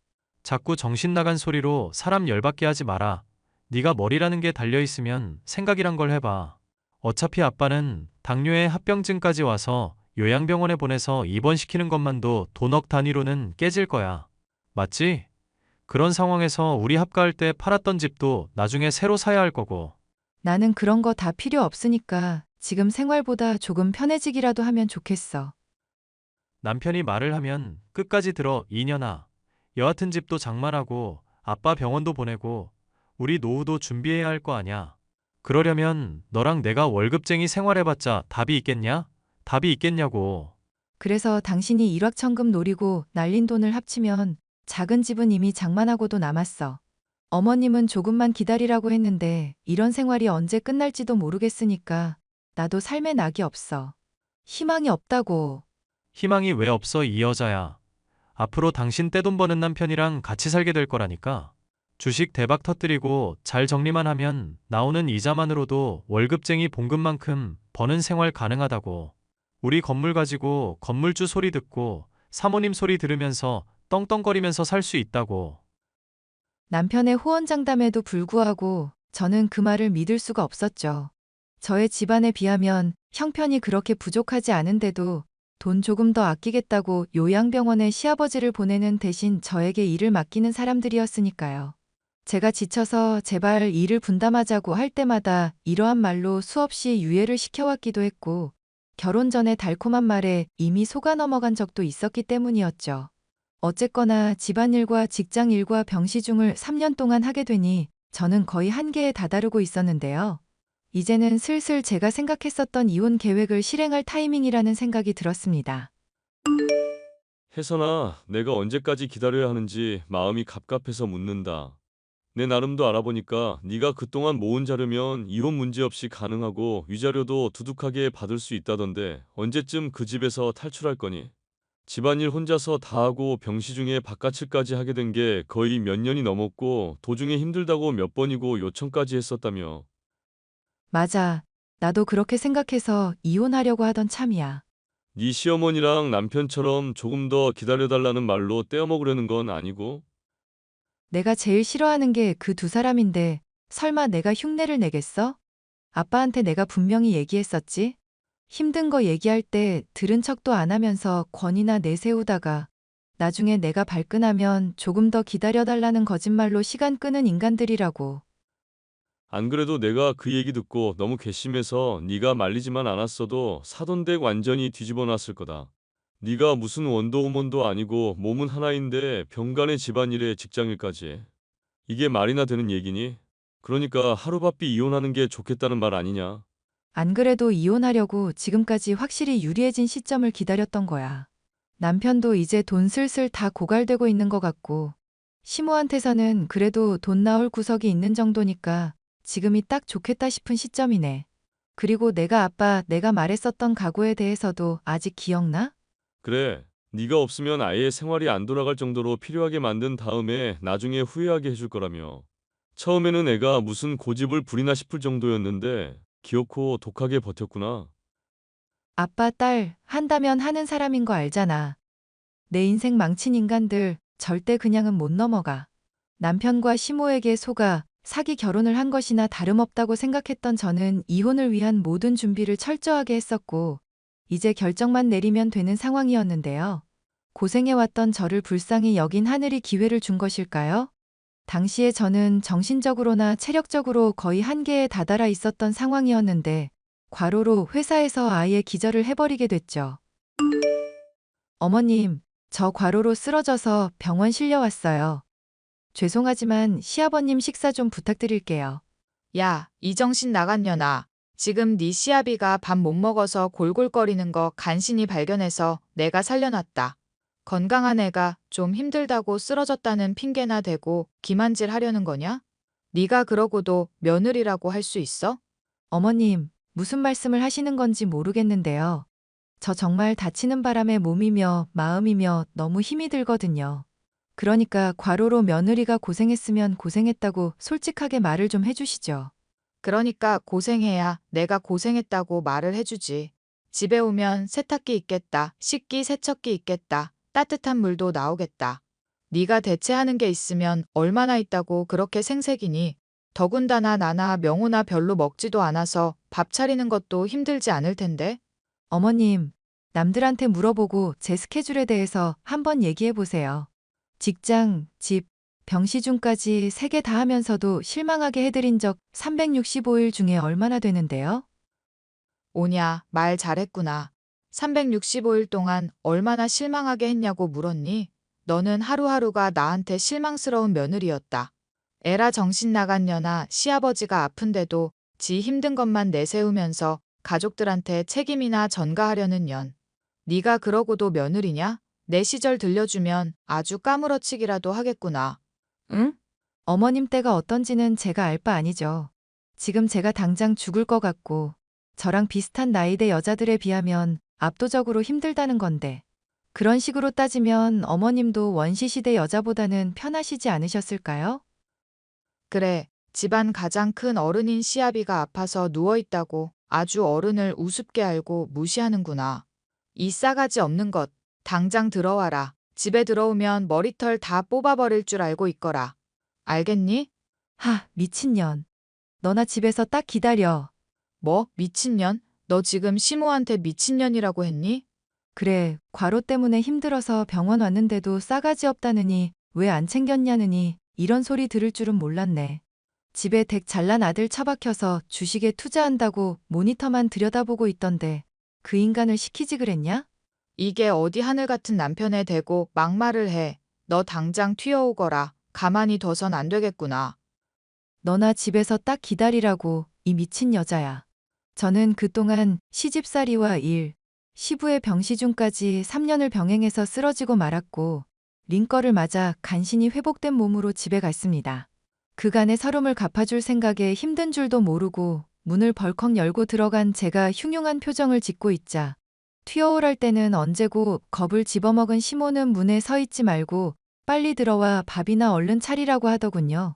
자꾸 정신 나간 소리로 사람 열받게 하지 마라. 네가 머리라는 게 달려있으면 생각이란 걸 해봐. 어차피 아빠는 당뇨에 합병증까지 와서 요양병원에 보내서 입원시키는 것만도 돈억 단위로는 깨질 거야. 맞지? 그런 상황에서 우리 합가할 때 팔았던 집도 나중에 새로 사야 할 거고. 나는 그런 거 다 필요 없으니까 지금 생활보다 조금 편해지기라도 하면 좋겠어. 남편이 말을 하면 끝까지 들어 이년아. 여하튼 집도 장만하고 아빠 병원도 보내고 우리 노후도 준비해야 할 거 아냐. 그러려면 너랑 내가 월급쟁이 생활해봤자 답이 있겠냐? 답이 있겠냐고. 그래서 당신이 일확천금 노리고 날린 돈을 합치면 작은 집은 이미 장만하고도 남았어. 어머님은 조금만 기다리라고 했는데 이런 생활이 언제 끝날지도 모르겠으니까 나도 삶에 낙이 없어. 희망이 없다고. 희망이 왜 없어 이 여자야. 앞으로 당신 떼돈 버는 남편이랑 같이 살게 될 거라니까. 주식 대박 터뜨리고 잘 정리만 하면 나오는 이자만으로도 월급쟁이 봉급만큼 버는 생활 가능하다고. 우리 건물 가지고 건물주 소리 듣고 사모님 소리 들으면서 떵떵거리면서 살 수 있다고. 남편의 호언장담에도 불구하고 저는 그 말을 믿을 수가 없었죠. 저의 집안에 비하면 형편이 그렇게 부족하지 않은데도 돈 조금 더 아끼겠다고 요양병원에 시아버지를 보내는 대신 저에게 일을 맡기는 사람들이었으니까요. 제가 지쳐서 제발 일을 분담하자고 할 때마다 이러한 말로 수없이 유예를 시켜왔기도 했고 결혼 전에 달콤한 말에 이미 속아 넘어간 적도 있었기 때문이었죠. 어쨌거나 집안일과 직장일과 병시중을 3년 동안 하게 되니 저는 거의 한계에 다다르고 있었는데요. 이제는 슬슬 제가 생각했었던 이혼 계획을 실행할 타이밍이라는 생각이 들었습니다. 혜선아, 내가 언제까지 기다려야 하는지 마음이 갑갑해서 묻는다. 내 나름도 알아보니까 네가 그동안 모은 자료면 이혼 문제없이 가능하고 위자료도 두둑하게 받을 수 있다던데 언제쯤 그 집에서 탈출할 거니? 집안일 혼자서 다 하고 병시중에 바깥일까지 하게 된 게 거의 몇 년이 넘었고 도중에 힘들다고 몇 번이고 요청까지 했었다며. 맞아. 나도 그렇게 생각해서 이혼하려고 하던 참이야. 네 시어머니랑 남편처럼 조금 더 기다려달라는 말로 떼어먹으려는 건 아니고? 내가 제일 싫어하는 게 그 두 사람인데 설마 내가 흉내를 내겠어? 아빠한테 내가 분명히 얘기했었지? 힘든 거 얘기할 때 들은 척도 안 하면서 권위나 내세우다가 나중에 내가 발끈하면 조금 더 기다려달라는 거짓말로 시간 끄는 인간들이라고. 안 그래도 내가 그 얘기 듣고 너무 괘씸해서 네가 말리지만 않았어도 사돈댁 완전히 뒤집어 놨을 거다. 네가 무슨 원더우먼도 아니고 몸은 하나인데 병간의 집안일에 직장일까지. 이게 말이나 되는 얘기니? 그러니까 하루바삐 이혼하는 게 좋겠다는 말 아니냐? 안 그래도 이혼하려고 지금까지 확실히 유리해진 시점을 기다렸던 거야. 남편도 이제 돈 슬슬 다 고갈되고 있는 것 같고 시모한테서는 그래도 돈 나올 구석이 있는 정도니까 지금이 딱 좋겠다 싶은 시점이네. 그리고 내가 말했었던 각오에 대해서도 아직 기억나? 그래. 네가 없으면 아예 생활이 안 돌아갈 정도로 필요하게 만든 다음에 나중에 후회하게 해줄 거라며. 처음에는 애가 무슨 고집을 부리나 싶을 정도였는데 기어코 독하게 버텼구나. 아빠, 딸, 한다면 하는 사람인 거 알잖아. 내 인생 망친 인간들 절대 그냥은 못 넘어가. 남편과 시모에게 속아 사기 결혼을 한 것이나 다름없다고 생각했던 저는 이혼을 위한 모든 준비를 철저하게 했었고, 이제 결정만 내리면 되는 상황이었는데요. 고생해왔던 저를 불쌍히 여긴 하늘이 기회를 준 것일까요? 당시에 저는 정신적으로나 체력적으로 거의 한계에 다다라 있었던 상황이었는데, 과로로 회사에서 아예 기절을 해버리게 됐죠. 어머님, 저 과로로 쓰러져서 병원 실려왔어요. 죄송하지만 시아버님 식사 좀 부탁드릴게요. 야, 이 정신 나간 년아. 지금 네 시아비가 밥 못 먹어서 골골거리는 거 간신히 발견해서 내가 살려놨다. 건강한 애가 좀 힘들다고 쓰러졌다는 핑계나 대고 기만질 하려는 거냐? 네가 그러고도 며느리라고 할 수 있어? 어머님, 무슨 말씀을 하시는 건지 모르겠는데요. 저 정말 다치는 바람에 몸이며 마음이며 너무 힘이 들거든요. 그러니까 과로로 며느리가 고생했으면 고생했다고 솔직하게 말을 좀 해주시죠. 그러니까 고생해야 내가 고생했다고 말을 해주지. 집에 오면 세탁기 있겠다, 식기 세척기 있겠다, 따뜻한 물도 나오겠다. 네가 대체하는 게 있으면 얼마나 있다고 그렇게 생색이니. 더군다나 나나 명호나 별로 먹지도 않아서 밥 차리는 것도 힘들지 않을 텐데. 어머님, 남들한테 물어보고 제 스케줄에 대해서 한번 얘기해 보세요. 직장, 집, 병시중까지 3개 다 하면서도 실망하게 해드린 적 365일 중에 얼마나 되는데요? 오냐, 말 잘했구나. 365일 동안 얼마나 실망하게 했냐고 물었니? 너는 하루하루가 나한테 실망스러운 며느리였다. 에라 정신 나간 년아. 시아버지가 아픈데도 지 힘든 것만 내세우면서 가족들한테 책임이나 전가하려는 년. 네가 그러고도 며느리냐? 내 시절 들려주면 아주 까무러치기라도 하겠구나. 응? 어머님 때가 어떤지는 제가 알 바 아니죠. 지금 제가 당장 죽을 것 같고, 저랑 비슷한 나이대 여자들에 비하면 압도적으로 힘들다는 건데, 그런 식으로 따지면 어머님도 원시시대 여자보다는 편하시지 않으셨을까요? 그래, 집안 가장 큰 어른인 시아비가 아파서 누워있다고 아주 어른을 우습게 알고 무시하는구나. 이 싸가지 없는 것, 당장 들어와라. 집에 들어오면 머리털 다 뽑아버릴 줄 알고 있거라. 알겠니? 하, 미친년. 너나 집에서 딱 기다려. 뭐, 미친년? 너 지금 시모한테 미친년이라고 했니? 그래, 과로 때문에 힘들어서 병원 왔는데도 싸가지 없다느니 왜 안 챙겼냐느니 이런 소리 들을 줄은 몰랐네. 집에 댁 잘난 아들 처박혀서 주식에 투자한다고 모니터만 들여다보고 있던데 그 인간을 시키지 그랬냐? 이게 어디 하늘 같은 남편에 대고 막말을 해. 너 당장 튀어오거라. 가만히 둬선 안 되겠구나. 너나 집에서 딱 기다리라고 이 미친 여자야. 저는 그동안 시집살이와 일, 시부의 병시중까지 3년을 병행해서 쓰러지고 말았고 링거를 맞아 간신히 회복된 몸으로 집에 갔습니다. 그간의 서름을 갚아줄 생각에 힘든 줄도 모르고 문을 벌컥 열고 들어간 제가 흉흉한 표정을 짓고 있자 튀어오랄 때는 언제고 겁을 집어먹은 시모는 문에 서 있지 말고 빨리 들어와 밥이나 얼른 차리라고 하더군요.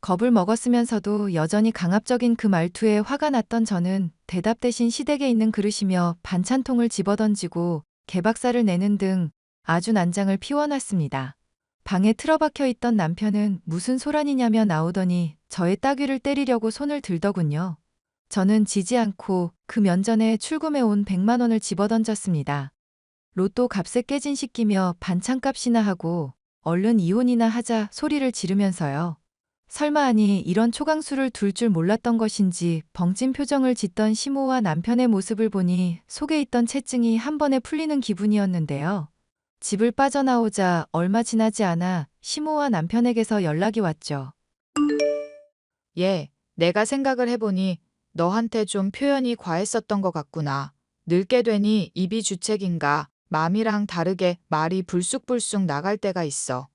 겁을 먹었으면서도 여전히 강압적인 그 말투에 화가 났던 저는 대답 대신 시댁에 있는 그릇이며 반찬통을 집어던지고 개박살을 내는 등 아주 난장을 피워놨습니다. 방에 틀어박혀 있던 남편은 무슨 소란이냐며 나오더니 저의 따귀를 때리려고 손을 들더군요. 저는 지지 않고 그 면전에 출금해 온 100만 원을 집어던졌습니다. 로또 값에 깨진 시끼며 반찬값이나 하고 얼른 이혼이나 하자 소리를 지르면서요. 설마 아니 이런 초강수를 둘 줄 몰랐던 것인지 벙찐 표정을 짓던 시모와 남편의 모습을 보니 속에 있던 채증이 한 번에 풀리는 기분이었는데요. 집을 빠져나오자 얼마 지나지 않아 시모와 남편에게서 연락이 왔죠. 예, 내가 생각을 해보니 너한테 좀 표현이 과했었던 것 같구나. 늙게 되니 입이 주책인가 맘이랑 다르게 말이 불쑥불쑥 나갈 때가 있어.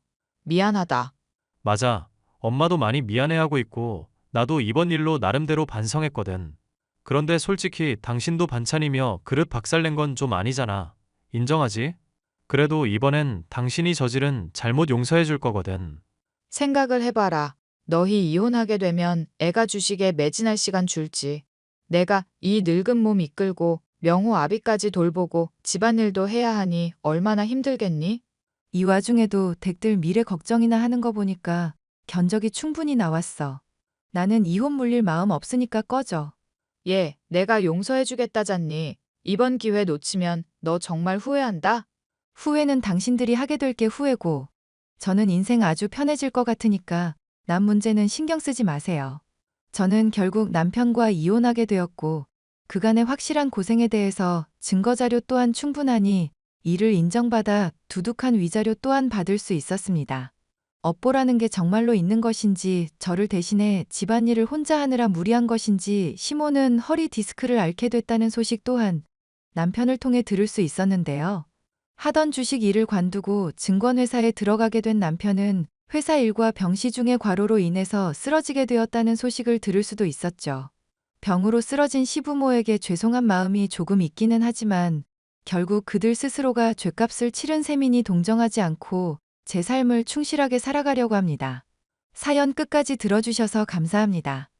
미안하다. 맞아. 엄마도 많이 미안해하고 있고 나도 이번 일로 나름대로 반성했거든. 그런데 솔직히 당신도 반찬이며 그릇 박살낸 건 좀 아니잖아. 인정하지? 그래도 이번엔 당신이 저지른 잘못 용서해 줄 거거든. 생각을 해봐라. 너희 이혼하게 되면 애가 주식에 매진할 시간 줄지. 내가 이 늙은 몸 이끌고 명호 아비까지 돌보고 집안일도 해야 하니 얼마나 힘들겠니? 이 와중에도 댁들 미래 걱정이나 하는 거 보니까 견적이 충분히 나왔어. 나는 이혼 물릴 마음 없으니까 꺼져. 얘, 내가 용서해주겠다잖니. 이번 기회 놓치면 너 정말 후회한다? 후회는 당신들이 하게 될 게 후회고, 저는 인생 아주 편해질 것 같으니까 남 문제는 신경 쓰지 마세요. 저는 결국 남편과 이혼하게 되었고, 그간의 확실한 고생에 대해서 증거자료 또한 충분하니 이를 인정받아 두둑한 위자료 또한 받을 수 있었습니다. 업보라는 게 정말로 있는 것인지, 저를 대신해 집안일을 혼자 하느라 무리한 것인지, 시모는 허리 디스크를 앓게 됐다는 소식 또한 남편을 통해 들을 수 있었는데요. 하던 주식 일을 관두고 증권회사에 들어가게 된 남편은 회사 일과 병시 중의 과로로 인해서 쓰러지게 되었다는 소식을 들을 수도 있었죠. 병으로 쓰러진 시부모에게 죄송한 마음이 조금 있기는 하지만 결국 그들 스스로가 죗값을 치른 셈이니 동정하지 않고 제 삶을 충실하게 살아가려고 합니다. 사연 끝까지 들어주셔서 감사합니다.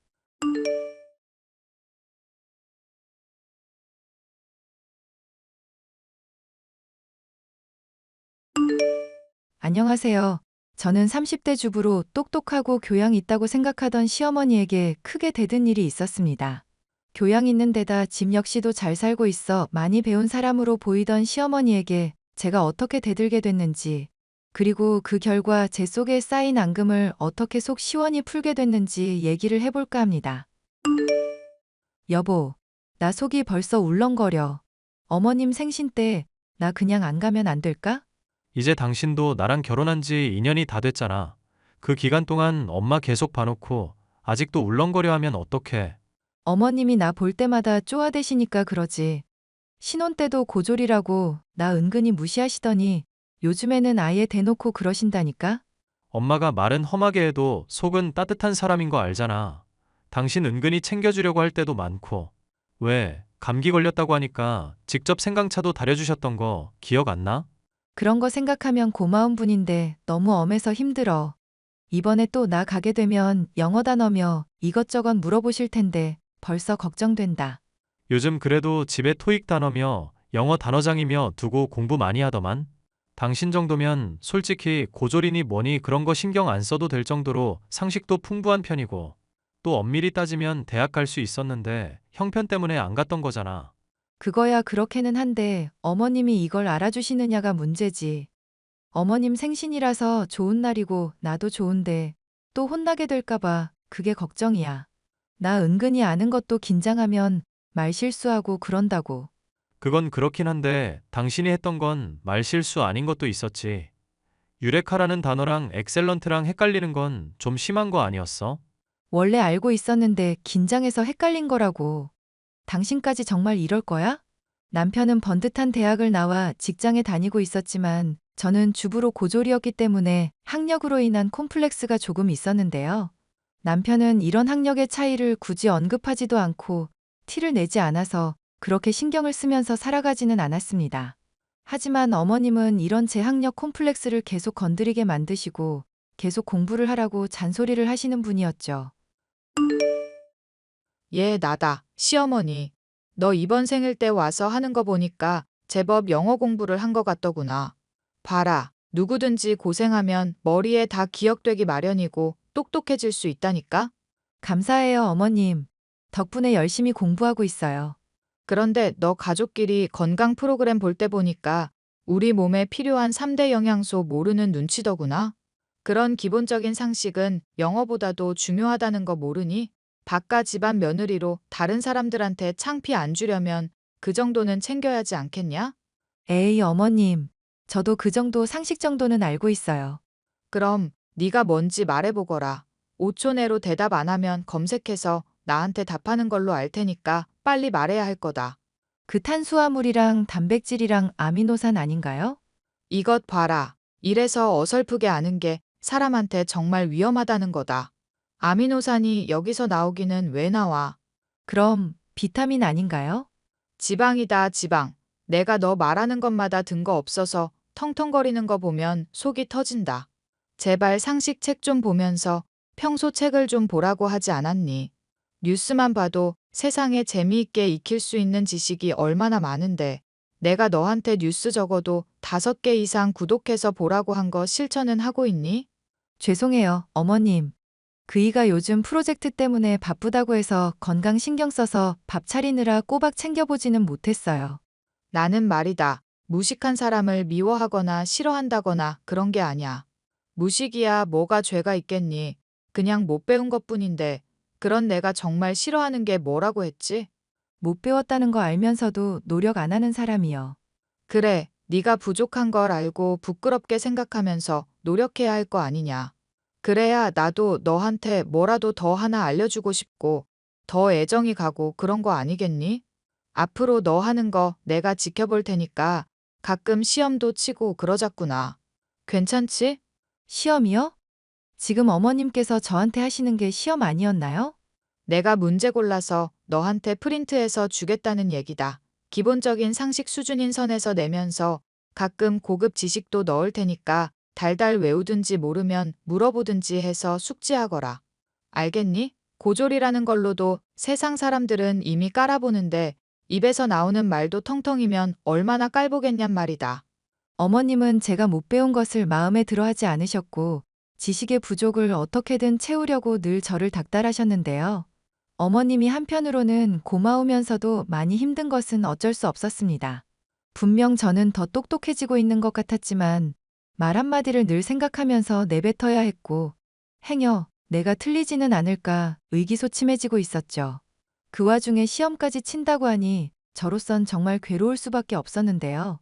안녕하세요. 저는 30대 주부로 똑똑하고 교양 있다고 생각하던 시어머니에게 크게 대든 일이 있었습니다. 교양 있는 데다 집 역시도 잘 살고 있어 많이 배운 사람으로 보이던 시어머니에게 제가 어떻게 대들게 됐는지, 그리고 그 결과 제 속에 쌓인 앙금을 어떻게 속 시원히 풀게 됐는지 얘기를 해볼까 합니다. 여보, 나 속이 벌써 울렁거려. 어머님 생신 때 나 그냥 안 가면 안 될까? 이제 당신도 나랑 결혼한 지 2년이 다 됐잖아. 그 기간 동안 엄마 계속 봐놓고 아직도 울렁거려 하면 어떡해. 어머님이 나 볼 때마다 쪼아대시니까 그러지. 신혼 때도 고졸이라고 나 은근히 무시하시더니 요즘에는 아예 대놓고 그러신다니까? 엄마가 말은 험하게 해도 속은 따뜻한 사람인 거 알잖아. 당신 은근히 챙겨주려고 할 때도 많고. 왜, 감기 걸렸다고 하니까 직접 생강차도 다려주셨던 거 기억 안 나? 그런 거 생각하면 고마운 분인데 너무 엄해서 힘들어. 이번에 또 나 가게 되면 영어 단어며 이것저것 물어보실 텐데 벌써 걱정된다. 요즘 그래도 집에 토익 단어며 영어 단어장이며 두고 공부 많이 하더만. 당신 정도면 솔직히 고졸이니 뭐니 그런 거 신경 안 써도 될 정도로 상식도 풍부한 편이고, 또 엄밀히 따지면 대학 갈 수 있었는데 형편 때문에 안 갔던 거잖아. 그거야 그렇게는 한데 어머님이 이걸 알아주시느냐가 문제지. 어머님 생신이라서 좋은 날이고 나도 좋은데 또 혼나게 될까봐 그게 걱정이야. 나 은근히 아는 것도 긴장하면 말 실수하고 그런다고. 그건 그렇긴 한데 당신이 했던 건 말실수 아닌 것도 있었지. 유레카라는 단어랑 엑셀런트랑 헷갈리는 건 좀 심한 거 아니었어? 원래 알고 있었는데 긴장해서 헷갈린 거라고. 당신까지 정말 이럴 거야? 남편은 번듯한 대학을 나와 직장에 다니고 있었지만 저는 주부로 고졸이었기 때문에 학력으로 인한 콤플렉스가 조금 있었는데요. 남편은 이런 학력의 차이를 굳이 언급하지도 않고 티를 내지 않아서 그렇게 신경을 쓰면서 살아가지는 않았습니다. 하지만 어머님은 이런 제 학력 콤플렉스를 계속 건드리게 만드시고 계속 공부를 하라고 잔소리를 하시는 분이었죠. 얘 나다. 시어머니. 너 이번 생일 때 와서 하는 거 보니까 제법 영어 공부를 한 거 같더구나. 봐라. 누구든지 고생하면 머리에 다 기억되기 마련이고 똑똑해질 수 있다니까? 감사해요, 어머님. 덕분에 열심히 공부하고 있어요. 그런데 너 가족끼리 건강 프로그램 볼 때 보니까 우리 몸에 필요한 3대 영양소 모르는 눈치더구나. 그런 기본적인 상식은 영어보다도 중요하다는 거 모르니? 바깥 집안 며느리로 다른 사람들한테 창피 안 주려면 그 정도는 챙겨야지 않겠냐? 에이, 어머님. 저도 그 정도 상식 정도는 알고 있어요. 그럼 네가 뭔지 말해보거라. 5초 내로 대답 안 하면 검색해서 나한테 답하는 걸로 알 테니까 빨리 말해야 할 거다. 그 탄수화물이랑 단백질이랑 아미노산 아닌가요? 이것 봐라. 이래서 어설프게 아는 게 사람한테 정말 위험하다는 거다. 아미노산이 여기서 나오기는 왜 나와? 그럼 비타민 아닌가요? 지방이다, 지방. 내가 너 말하는 것마다 든 거 없어서 텅텅거리는 거 보면 속이 터진다. 제발 상식 책 좀 보면서 평소 책을 좀 보라고 하지 않았니? 뉴스만 봐도 세상에 재미있게 익힐 수 있는 지식이 얼마나 많은데 내가 너한테 뉴스 적어도 5개 이상 구독해서 보라고 한 거 실천은 하고 있니? 죄송해요, 어머님. 그이가 요즘 프로젝트 때문에 바쁘다고 해서 건강 신경 써서 밥 차리느라 꼬박 챙겨보지는 못했어요. 나는 말이다. 무식한 사람을 미워하거나 싫어한다거나 그런 게 아니야. 무식이야 뭐가 죄가 있겠니? 그냥 못 배운 것뿐인데 그런 내가 정말 싫어하는 게 뭐라고 했지? 못 배웠다는 거 알면서도 노력 안 하는 사람이요. 그래, 네가 부족한 걸 알고 부끄럽게 생각하면서 노력해야 할 거 아니냐. 그래야 나도 너한테 뭐라도 더 하나 알려주고 싶고 더 애정이 가고 그런 거 아니겠니? 앞으로 너 하는 거 내가 지켜볼 테니까 가끔 시험도 치고 그러자꾸나. 괜찮지? 시험이요? 지금 어머님께서 저한테 하시는 게 시험 아니었나요? 내가 문제 골라서 너한테 프린트해서 주겠다는 얘기다. 기본적인 상식 수준인 선에서 내면서 가끔 고급 지식도 넣을 테니까 달달 외우든지 모르면 물어보든지 해서 숙지하거라. 알겠니? 고졸이라는 걸로도 세상 사람들은 이미 깔아보는데 입에서 나오는 말도 텅텅이면 얼마나 깔보겠냔 말이다. 어머님은 제가 못 배운 것을 마음에 들어 하지 않으셨고, 지식의 부족을 어떻게든 채우려고 늘 저를 닥달하셨는데요. 어머님이 한편으로는 고마우면서도 많이 힘든 것은 어쩔 수 없었습니다. 분명 저는 더 똑똑해지고 있는 것 같았지만, 말 한마디를 늘 생각하면서 내뱉어야 했고, 행여 내가 틀리지는 않을까 의기소침해지고 있었죠. 그 와중에 시험까지 친다고 하니 저로선 정말 괴로울 수밖에 없었는데요.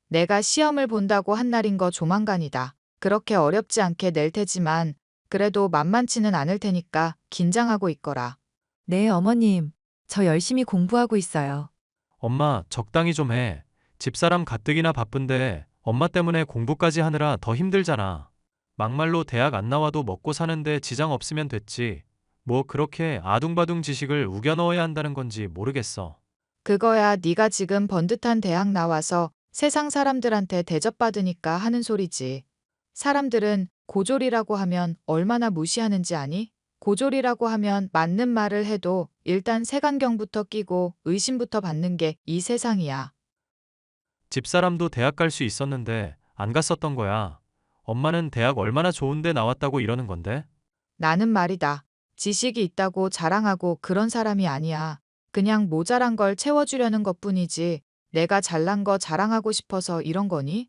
내가 시험을 본다고 한 날인 거 조만간이다. 그렇게 어렵지 않게 낼 테지만 그래도 만만치는 않을 테니까 긴장하고 있거라. 네, 어머님. 저 열심히 공부하고 있어요. 엄마, 적당히 좀 해. 집사람 가뜩이나 바쁜데 엄마 때문에 공부까지 하느라 더 힘들잖아. 막말로 대학 안 나와도 먹고 사는데 지장 없으면 됐지. 뭐 그렇게 아둥바둥 지식을 우겨 넣어야 한다는 건지 모르겠어. 그거야 네가 지금 번듯한 대학 나와서 세상 사람들한테 대접받으니까 하는 소리지. 사람들은 고졸이라고 하면 얼마나 무시하는지 아니? 고졸이라고 하면 맞는 말을 해도 일단 색안경부터 끼고 의심부터 받는 게 이 세상이야. 집사람도 대학 갈 수 있었는데 안 갔었던 거야. 엄마는 대학 얼마나 좋은데 나왔다고 이러는 건데? 나는 말이다. 지식이 있다고 자랑하고 그런 사람이 아니야. 그냥 모자란 걸 채워주려는 것뿐이지. 내가 잘난 거 자랑하고 싶어서 이런 거니?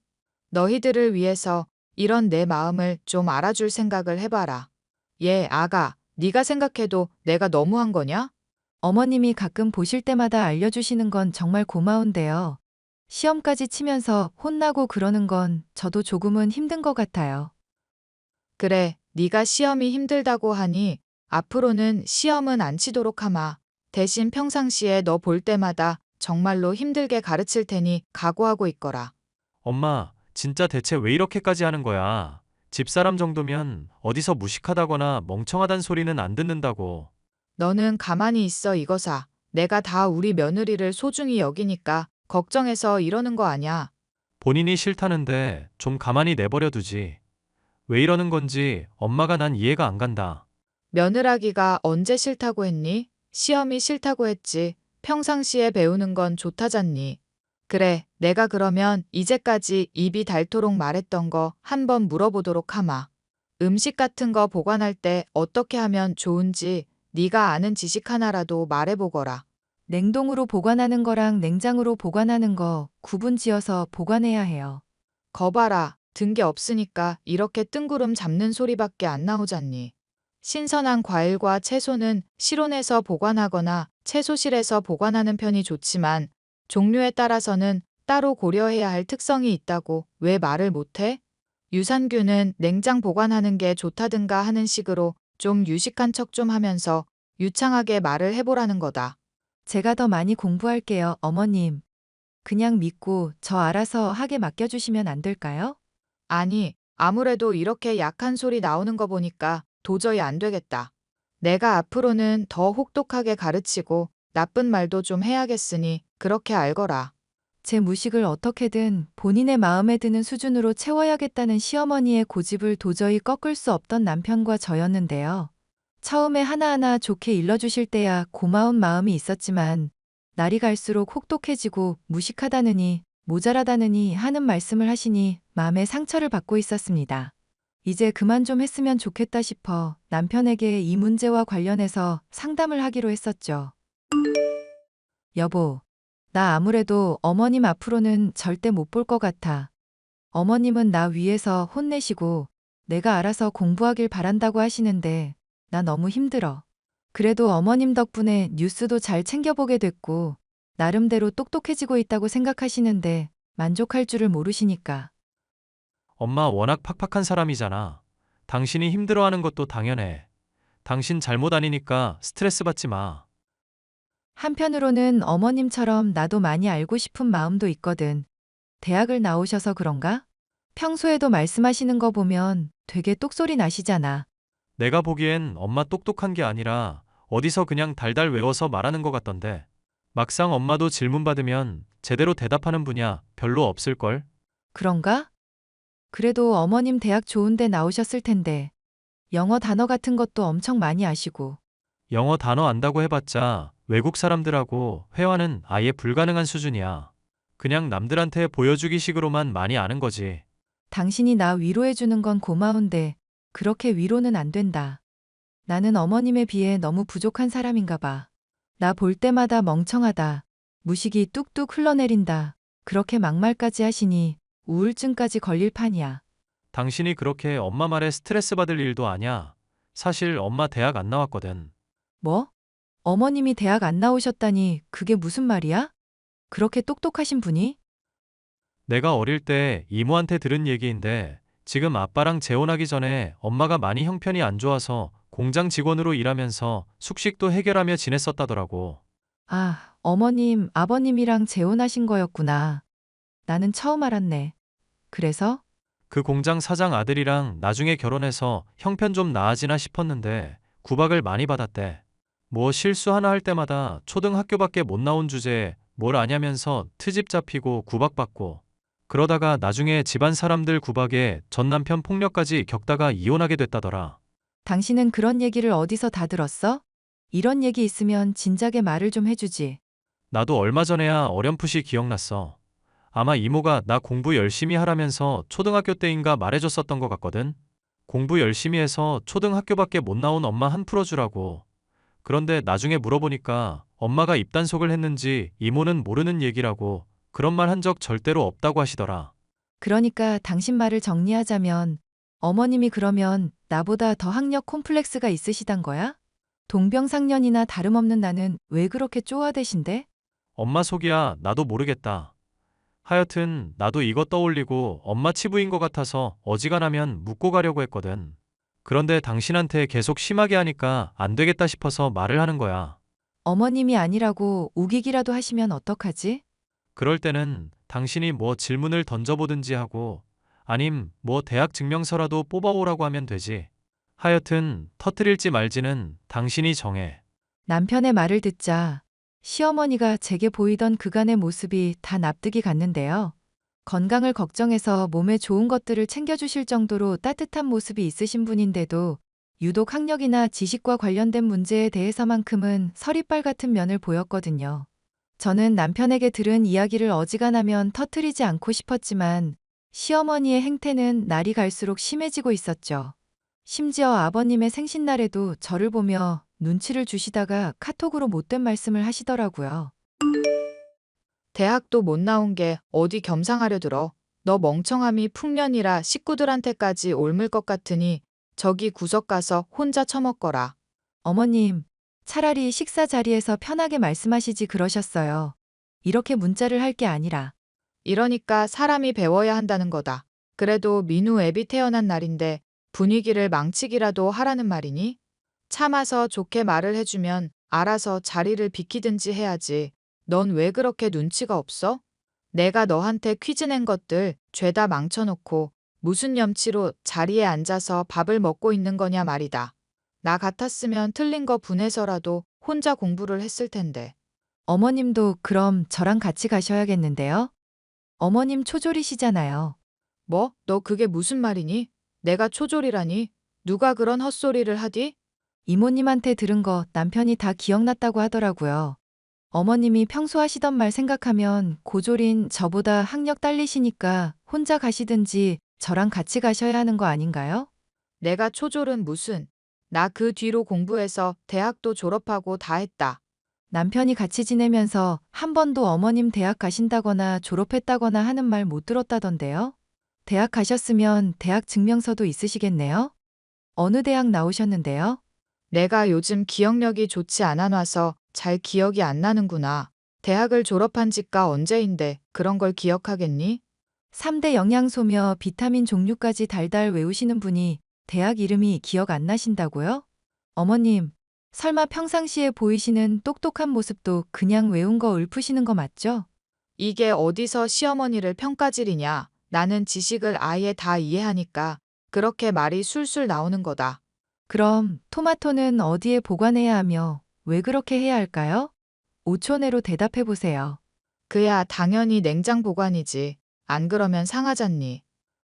너희들을 위해서 이런 내 마음을 좀 알아줄 생각을 해봐라. 아가, 네가 생각해도 내가 너무한 거냐? 어머님이 가끔 보실 때마다 알려주시는 건 정말 고마운데요. 시험까지 치면서 혼나고 그러는 건 저도 조금은 힘든 것 같아요. 그래, 네가 시험이 힘들다고 하니 앞으로는 시험은 안 치도록 하마. 대신 평상시에 너 볼 때마다 정말로 힘들게 가르칠 테니 각오하고 있거라. 엄마, 진짜 대체 왜 이렇게까지 하는 거야? 집사람 정도면 어디서 무식하다거나 멍청하단 소리는 안 듣는다고. 너는 가만히 있어 이거사. 내가 다 우리 며느리를 소중히 여기니까 걱정해서 이러는 거 아냐. 본인이 싫다는데 좀 가만히 내버려 두지. 왜 이러는 건지 엄마가 난 이해가 안 간다. 며느라기가 언제 싫다고 했니? 시험이 싫다고 했지. 평상시에 배우는 건 좋다잖니. 그래, 내가 그러면 이제까지 입이 닳도록 말했던 거 한번 물어보도록 하마. 음식 같은 거 보관할 때 어떻게 하면 좋은지 네가 아는 지식 하나라도 말해보거라. 냉동으로 보관하는 거랑 냉장으로 보관하는 거 구분 지어서 보관해야 해요. 거봐라, 든 게 없으니까 이렇게 뜬구름 잡는 소리밖에 안 나오잖니. 신선한 과일과 채소는 실온에서 보관하거나 채소실에서 보관하는 편이 좋지만 종류에 따라서는 따로 고려해야 할 특성이 있다고 왜 말을 못해? 유산균은 냉장 보관하는 게 좋다든가 하는 식으로 좀 유식한 척 좀 하면서 유창하게 말을 해보라는 거다. 제가 더 많이 공부할게요, 어머님. 그냥 믿고 저 알아서 하게 맡겨주시면 안 될까요? 아니, 아무래도 이렇게 약한 소리 나오는 거 보니까 도저히 안 되겠다. 내가 앞으로는 더 혹독하게 가르치고 나쁜 말도 좀 해야겠으니 그렇게 알거라. 제 무식을 어떻게든 본인의 마음에 드는 수준으로 채워야겠다는 시어머니의 고집을 도저히 꺾을 수 없던 남편과 저였는데요. 처음에 하나하나 좋게 일러주실 때야 고마운 마음이 있었지만 날이 갈수록 혹독해지고 무식하다느니 모자라다느니 하는 말씀을 하시니 마음에 상처를 받고 있었습니다. 이제 그만 좀 했으면 좋겠다 싶어 남편에게 이 문제와 관련해서 상담을 하기로 했었죠. 여보, 나 아무래도 어머님 앞으로는 절대 못 볼 것 같아. 어머님은 나 위해서 혼내시고 내가 알아서 공부하길 바란다고 하시는데 나 너무 힘들어. 그래도 어머님 덕분에 뉴스도 잘 챙겨보게 됐고 나름대로 똑똑해지고 있다고 생각하시는데 만족할 줄을 모르시니까. 엄마 워낙 팍팍한 사람이잖아. 당신이 힘들어하는 것도 당연해. 당신 잘못 아니니까 스트레스 받지 마. 한편으로는 어머님처럼 나도 많이 알고 싶은 마음도 있거든. 대학을 나오셔서 그런가? 평소에도 말씀하시는 거 보면 되게 똑소리 나시잖아. 내가 보기엔 엄마 똑똑한 게 아니라 어디서 그냥 달달 외워서 말하는 것 같던데. 막상 엄마도 질문 받으면 제대로 대답하는 분야 별로 없을걸? 그런가? 그래도 어머님 대학 좋은 데 나오셨을 텐데. 영어 단어 같은 것도 엄청 많이 아시고. 영어 단어 안다고 해봤자 외국 사람들하고 회화는 아예 불가능한 수준이야. 그냥 남들한테 보여주기 식으로만 많이 아는 거지. 당신이 나 위로해주는 건 고마운데 그렇게 위로는 안 된다. 나는 어머님에 비해 너무 부족한 사람인가 봐. 나 볼 때마다 멍청하다. 무식이 뚝뚝 흘러내린다. 그렇게 막말까지 하시니 우울증까지 걸릴 판이야. 당신이 그렇게 엄마 말에 스트레스 받을 일도 아냐. 사실 엄마 대학 안 나왔거든. 뭐? 어머님이 대학 안 나오셨다니 그게 무슨 말이야? 그렇게 똑똑하신 분이? 내가 어릴 때 이모한테 들은 얘기인데 지금 아빠랑 재혼하기 전에 엄마가 많이 형편이 안 좋아서 공장 직원으로 일하면서 숙식도 해결하며 지냈었다더라고. 아, 어머님, 아버님이랑 재혼하신 거였구나. 나는 처음 알았네. 그래서? 그 공장 사장 아들이랑 나중에 결혼해서 형편 좀 나아지나 싶었는데 구박을 많이 받았대. 뭐 실수 하나 할 때마다 초등학교밖에 못 나온 주제에 뭘 아냐면서 트집 잡히고 구박받고 그러다가 나중에 집안 사람들 구박에 전 남편 폭력까지 겪다가 이혼하게 됐다더라. 당신은 그런 얘기를 어디서 다 들었어? 이런 얘기 있으면 진작에 말을 좀 해주지. 나도 얼마 전에야 어렴풋이 기억났어. 아마 이모가 나 공부 열심히 하라면서 초등학교 때인가 말해줬었던 것 같거든. 공부 열심히 해서 초등학교밖에 못 나온 엄마 한 풀어주라고. 그런데 나중에 물어보니까 엄마가 입단속을 했는지 이모는 모르는 얘기라고 그런 말 한 적 절대로 없다고 하시더라. 그러니까 당신 말을 정리하자면 어머님이 그러면 나보다 더 학력 콤플렉스가 있으시단 거야? 동병상련이나 다름없는 나는 왜 그렇게 쪼아대신데? 엄마 속이야 나도 모르겠다. 하여튼 나도 이거 떠올리고 엄마 치부인 것 같아서 어지간하면 묻고 가려고 했거든. 그런데 당신한테 계속 심하게 하니까 안 되겠다 싶어서 말을 하는 거야. 어머님이 아니라고 우기기라도 하시면 어떡하지? 그럴 때는 당신이 뭐 질문을 던져보든지 하고 아님 뭐 대학 증명서라도 뽑아오라고 하면 되지. 하여튼 터트릴지 말지는 당신이 정해. 남편의 말을 듣자 시어머니가 제게 보이던 그간의 모습이 다 납득이 갔는데요. 건강을 걱정해서 몸에 좋은 것들을 챙겨주실 정도로 따뜻한 모습이 있으신 분인데도 유독 학력이나 지식과 관련된 문제에 대해서만큼은 서리빨 같은 면을 보였거든요. 저는 남편에게 들은 이야기를 어지간하면 터뜨리지 않고 싶었지만 시어머니의 행태는 날이 갈수록 심해지고 있었죠. 심지어 아버님의 생신날에도 저를 보며 눈치를 주시다가 카톡으로 못된 말씀을 하시더라고요. 대학도 못 나온 게 어디 겸상하려 들어. 너 멍청함이 풍년이라 식구들한테까지 옮을 것 같으니 저기 구석 가서 혼자 처먹거라. 어머님, 차라리 식사 자리에서 편하게 말씀하시지 그러셨어요. 이렇게 문자를 할 게 아니라. 이러니까 사람이 배워야 한다는 거다. 그래도 민우 애비 태어난 날인데 분위기를 망치기라도 하라는 말이니? 참아서 좋게 말을 해주면 알아서 자리를 비키든지 해야지. 넌 왜 그렇게 눈치가 없어? 내가 너한테 퀴즈 낸 것들 죄다 망쳐놓고 무슨 염치로 자리에 앉아서 밥을 먹고 있는 거냐 말이다. 나 같았으면 틀린 거 분해서라도 혼자 공부를 했을 텐데. 어머님도 그럼 저랑 같이 가셔야겠는데요? 어머님 초졸이시잖아요. 뭐? 너 그게 무슨 말이니? 내가 초졸이라니? 누가 그런 헛소리를 하디? 이모님한테 들은 거 남편이 다 기억났다고 하더라고요. 어머님이 평소 하시던 말 생각하면 고졸인 저보다 학력 딸리시니까 혼자 가시든지 저랑 같이 가셔야 하는 거 아닌가요? 내가 초졸은 무슨. 나 그 뒤로 공부해서 대학도 졸업하고 다 했다. 남편이 같이 지내면서 한 번도 어머님 대학 가신다거나 졸업했다거나 하는 말 못 들었다던데요? 대학 가셨으면 대학 증명서도 있으시겠네요? 어느 대학 나오셨는데요? 내가 요즘 기억력이 좋지 않아 놔서 잘 기억이 안 나는구나. 대학을 졸업한 지가 언제인데 그런 걸 기억하겠니? 3대 영양소며 비타민 종류까지 달달 외우시는 분이 대학 이름이 기억 안 나신다고요? 어머님, 설마 평상시에 보이시는 똑똑한 모습도 그냥 외운 거 읊으시는 거 맞죠? 이게 어디서 시어머니를 평가질이냐. 나는 지식을 아예 다 이해하니까 그렇게 말이 술술 나오는 거다. 그럼 토마토는 어디에 보관해야 하며 왜 그렇게 해야 할까요? 5초 내로 대답해 보세요. 그야 당연히 냉장 보관이지. 안 그러면 상하잖니.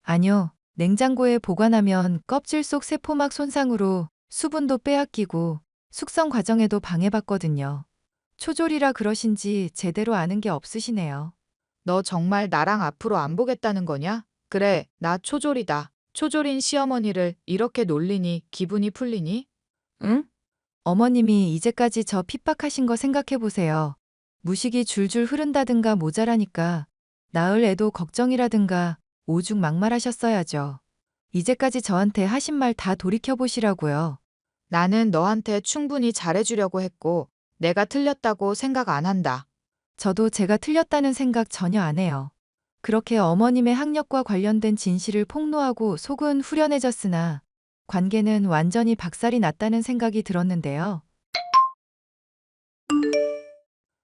아니요. 냉장고에 보관하면 껍질 속 세포막 손상으로 수분도 빼앗기고 숙성 과정에도 방해받거든요. 초졸이라 그러신지 제대로 아는 게 없으시네요. 너 정말 나랑 앞으로 안 보겠다는 거냐? 그래, 나 초졸이다. 초졸인 시어머니를 이렇게 놀리니 기분이 풀리니? 응? 어머님이 이제까지 저 핍박하신 거 생각해 보세요. 무식이 줄줄 흐른다든가 모자라니까 낳을 애도 걱정이라든가 오죽 막말하셨어야죠. 이제까지 저한테 하신 말 다 돌이켜 보시라고요. 나는 너한테 충분히 잘해주려고 했고, 내가 틀렸다고 생각 안 한다. 저도 제가 틀렸다는 생각 전혀 안 해요. 그렇게 어머님의 학력과 관련된 진실을 폭로하고 속은 후련해졌으나 관계는 완전히 박살이 났다는 생각이 들었는데요.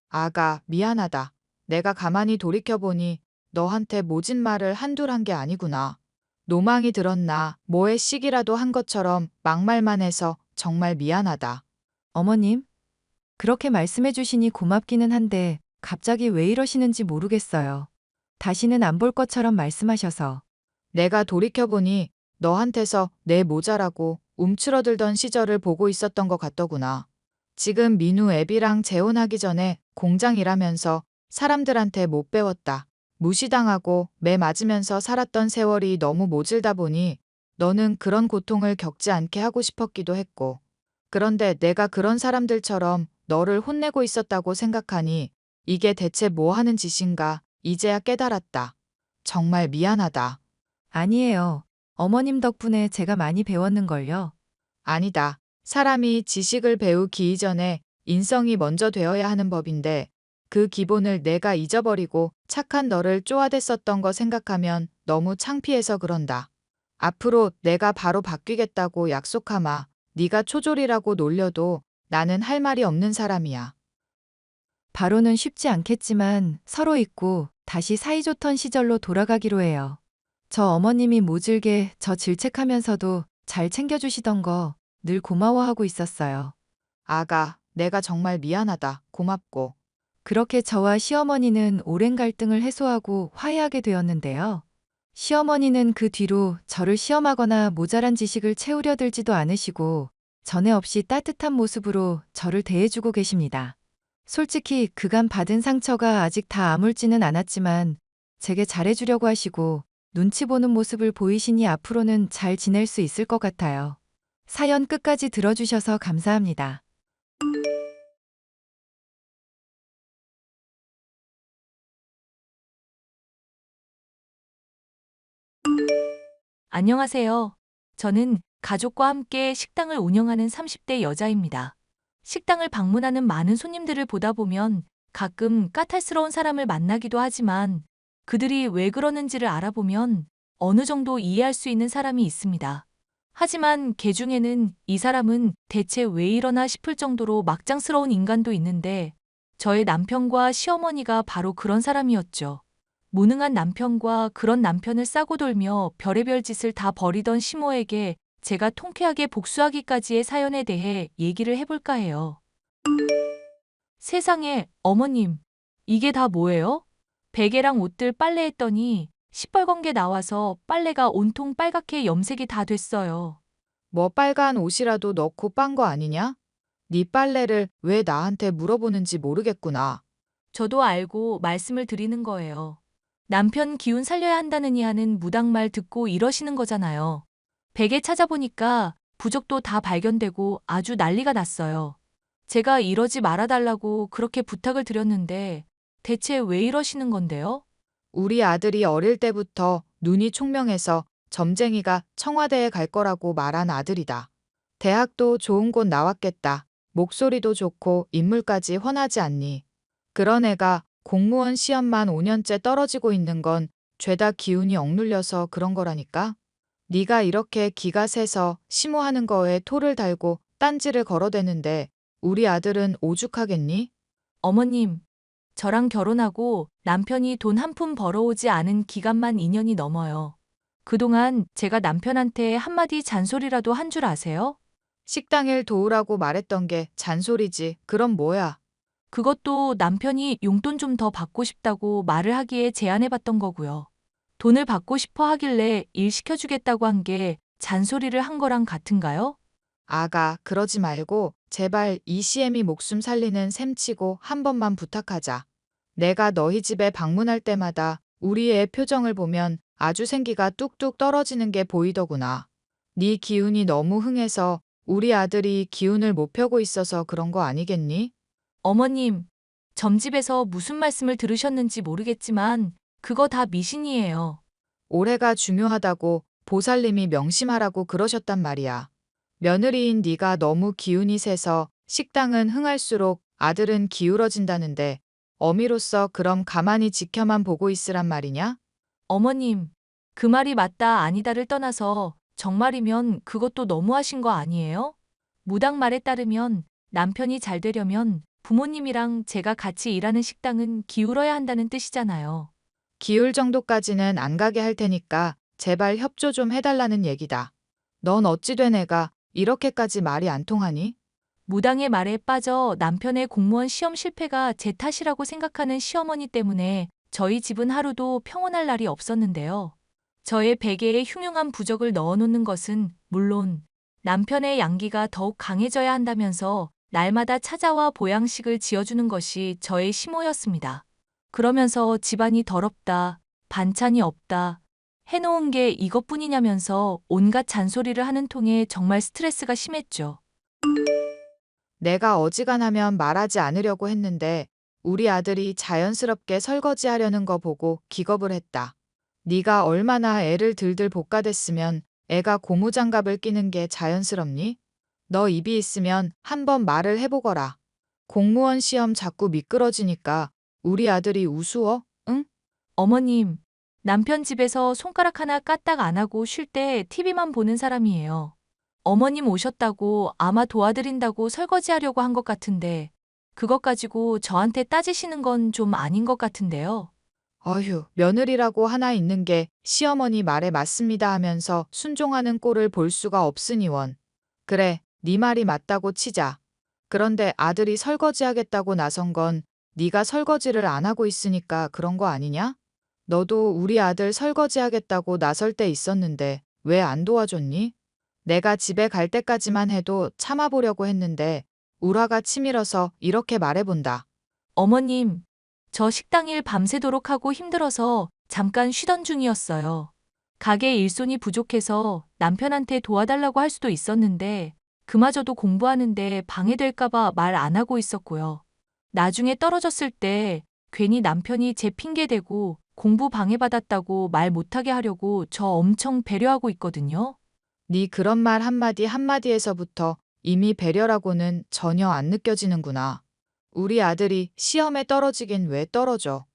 아가, 미안하다. 내가 가만히 돌이켜보니 너한테 모진 말을 한둘 한 게 아니구나. 노망이 들었나, 뭐에 시기라도 한 것처럼 막말만 해서 정말 미안하다. 어머님, 그렇게 말씀해 주시니 고맙기는 한데 갑자기 왜 이러시는지 모르겠어요. 다시는 안 볼 것처럼 말씀하셔서. 내가 돌이켜보니 너한테서 내 모자라고 움츠러들던 시절을 보고 있었던 것 같더구나. 지금 민우 애비랑 재혼하기 전에 공장 일하면서 사람들한테 못 배웠다. 무시당하고 매 맞으면서 살았던 세월이 너무 모질다 보니 너는 그런 고통을 겪지 않게 하고 싶었기도 했고. 그런데 내가 그런 사람들처럼 너를 혼내고 있었다고 생각하니 이게 대체 뭐 하는 짓인가 이제야 깨달았다. 정말 미안하다. 아니에요. 어머님 덕분에 제가 많이 배웠는걸요. 아니다. 사람이 지식을 배우기 이전에 인성이 먼저 되어야 하는 법인데 그 기본을 내가 잊어버리고 착한 너를 쪼아댔었던 거 생각하면 너무 창피해서 그런다. 앞으로 내가 바로 바뀌겠다고 약속하마. 네가 초졸이라고 놀려도 나는 할 말이 없는 사람이야. 바로는 쉽지 않겠지만 서로 잊고 다시 사이좋던 시절로 돌아가기로 해요. 저 어머님이 모질게 저 질책하면서도 잘 챙겨주시던 거 늘 고마워하고 있었어요. 아가, 내가 정말 미안하다. 고맙고. 그렇게 저와 시어머니는 오랜 갈등을 해소하고 화해하게 되었는데요. 시어머니는 그 뒤로 저를 시험하거나 모자란 지식을 채우려 들지도 않으시고 전에 없이 따뜻한 모습으로 저를 대해주고 계십니다. 솔직히 그간 받은 상처가 아직 다 아물지는 않았지만 제게 잘해주려고 하시고 눈치 보는 모습을 보이시니 앞으로는 잘 지낼 수 있을 것 같아요. 사연 끝까지 들어주셔서 감사합니다. 안녕하세요. 저는 가족과 함께 식당을 운영하는 30대 여자입니다. 식당을 방문하는 많은 손님들을 보다 보면 가끔 까탈스러운 사람을 만나기도 하지만 그들이 왜 그러는지를 알아보면 어느 정도 이해할 수 있는 사람이 있습니다. 하지만 개 중에는 이 사람은 대체 왜 이러나 싶을 정도로 막장스러운 인간도 있는데 저의 남편과 시어머니가 바로 그런 사람이었죠. 무능한 남편과 그런 남편을 싸고 돌며 별의별 짓을 다 벌이던 시모에게 제가 통쾌하게 복수하기까지의 사연에 대해 얘기를 해볼까 해요. 세상에, 어머님, 이게 다 뭐예요? 베개랑 옷들 빨래했더니 시뻘건 게 나와서 빨래가 온통 빨갛게 염색이 다 됐어요. 뭐 빨간 옷이라도 넣고 빤 거 아니냐? 네 빨래를 왜 나한테 물어보는지 모르겠구나. 저도 알고 말씀을 드리는 거예요. 남편 기운 살려야 한다느니 하는 무당말 듣고 이러시는 거잖아요. 베개 찾아보니까 부적도 다 발견되고 아주 난리가 났어요. 제가 이러지 말아달라고 그렇게 부탁을 드렸는데 대체 왜 이러시는 건데요? 우리 아들이 어릴 때부터 눈이 총명해서 점쟁이가 청와대에 갈 거라고 말한 아들이다. 대학도 좋은 곳 나왔겠다. 목소리도 좋고 인물까지 훤하지 않니. 그런 애가 공무원 시험만 5년째 떨어지고 있는 건 죄다 기운이 억눌려서 그런 거라니까. 네가 이렇게 기가 세서 심호하는 거에 토를 달고 딴지를 걸어대는데 우리 아들은 오죽하겠니? 어머님, 저랑 결혼하고 남편이 돈 한 푼 벌어오지 않은 기간만 2년이 넘어요. 그동안 제가 남편한테 한마디 잔소리라도 한 줄 아세요? 식당 일 도우라고 말했던 게 잔소리지. 그럼 뭐야? 그것도 남편이 용돈 좀 더 받고 싶다고 말을 하기에 제안해봤던 거고요. 돈을 받고 싶어 하길래 일 시켜주겠다고 한 게 잔소리를 한 거랑 같은가요? 아가, 그러지 말고 제발 이 시애미 목숨 살리는 셈 치고 한 번만 부탁하자. 내가 너희 집에 방문할 때마다 우리 애 표정을 보면 아주 생기가 뚝뚝 떨어지는 게 보이더구나. 네 기운이 너무 흥해서 우리 아들이 기운을 못 펴고 있어서 그런 거 아니겠니? 어머님, 점집에서 무슨 말씀을 들으셨는지 모르겠지만 그거 다 미신이에요. 올해가 중요하다고 보살님이 명심하라고 그러셨단 말이야. 며느리인 네가 너무 기운이 세서 식당은 흥할수록 아들은 기울어진다는데 어미로서 그럼 가만히 지켜만 보고 있으란 말이냐? 어머님, 그 말이 맞다 아니다를 떠나서 정말이면 그것도 너무하신 거 아니에요? 무당 말에 따르면 남편이 잘 되려면 부모님이랑 제가 같이 일하는 식당은 기울어야 한다는 뜻이잖아요. 기울 정도까지는 안 가게 할 테니까 제발 협조 좀 해달라는 얘기다. 넌 어찌 된 애가 이렇게까지 말이 안 통하니? 무당의 말에 빠져 남편의 공무원 시험 실패가 제 탓이라고 생각하는 시어머니 때문에 저희 집은 하루도 평온할 날이 없었는데요. 저의 베개에 흉흉한 부적을 넣어놓는 것은 물론 남편의 양기가 더욱 강해져야 한다면서 날마다 찾아와 보양식을 지어주는 것이 저의 심호였습니다. 그러면서 집안이 더럽다, 반찬이 없다, 해놓은 게 이것뿐이냐면서 온갖 잔소리를 하는 통에 정말 스트레스가 심했죠. 내가 어지간하면 말하지 않으려고 했는데 우리 아들이 자연스럽게 설거지하려는 거 보고 기겁을 했다. 네가 얼마나 애를 들들 볶아댔으면 애가 고무장갑을 끼는 게 자연스럽니? 너 입이 있으면 한번 말을 해보거라. 공무원 시험 자꾸 미끄러지니까 우리 아들이 우스워? 응? 어머님, 남편 집에서 손가락 하나 까딱 안 하고 쉴 때 TV만 보는 사람이에요. 어머님 오셨다고 아마 도와드린다고 설거지하려고 한 것 같은데 그것 가지고 저한테 따지시는 건 좀 아닌 것 같은데요. 어휴, 며느리라고 하나 있는 게 시어머니 말에 맞습니다 하면서 순종하는 꼴을 볼 수가 없으니 원. 그래, 네 말이 맞다고 치자. 그런데 아들이 설거지하겠다고 나선 건 네가 설거지를 안 하고 있으니까 그런 거 아니냐? 너도 우리 아들 설거지하겠다고 나설 때 있었는데 왜 안 도와줬니? 내가 집에 갈 때까지만 해도 참아보려고 했는데 울화가 치밀어서 이렇게 말해본다. 어머님, 저 식당 일 밤새도록 하고 힘들어서 잠깐 쉬던 중이었어요. 가게 일손이 부족해서 남편한테 도와달라고 할 수도 있었는데 그마저도 공부하는데 방해될까봐 말 안 하고 있었고요. 나중에 떨어졌을 때 괜히 남편이 제 핑계대고 공부 방해받았다고 말 못하게 하려고 저 엄청 배려하고 있거든요. 네 그런 말 한마디 한마디에서부터 이미 배려라고는 전혀 안 느껴지는구나. 우리 아들이 시험에 떨어지긴 왜 떨어져?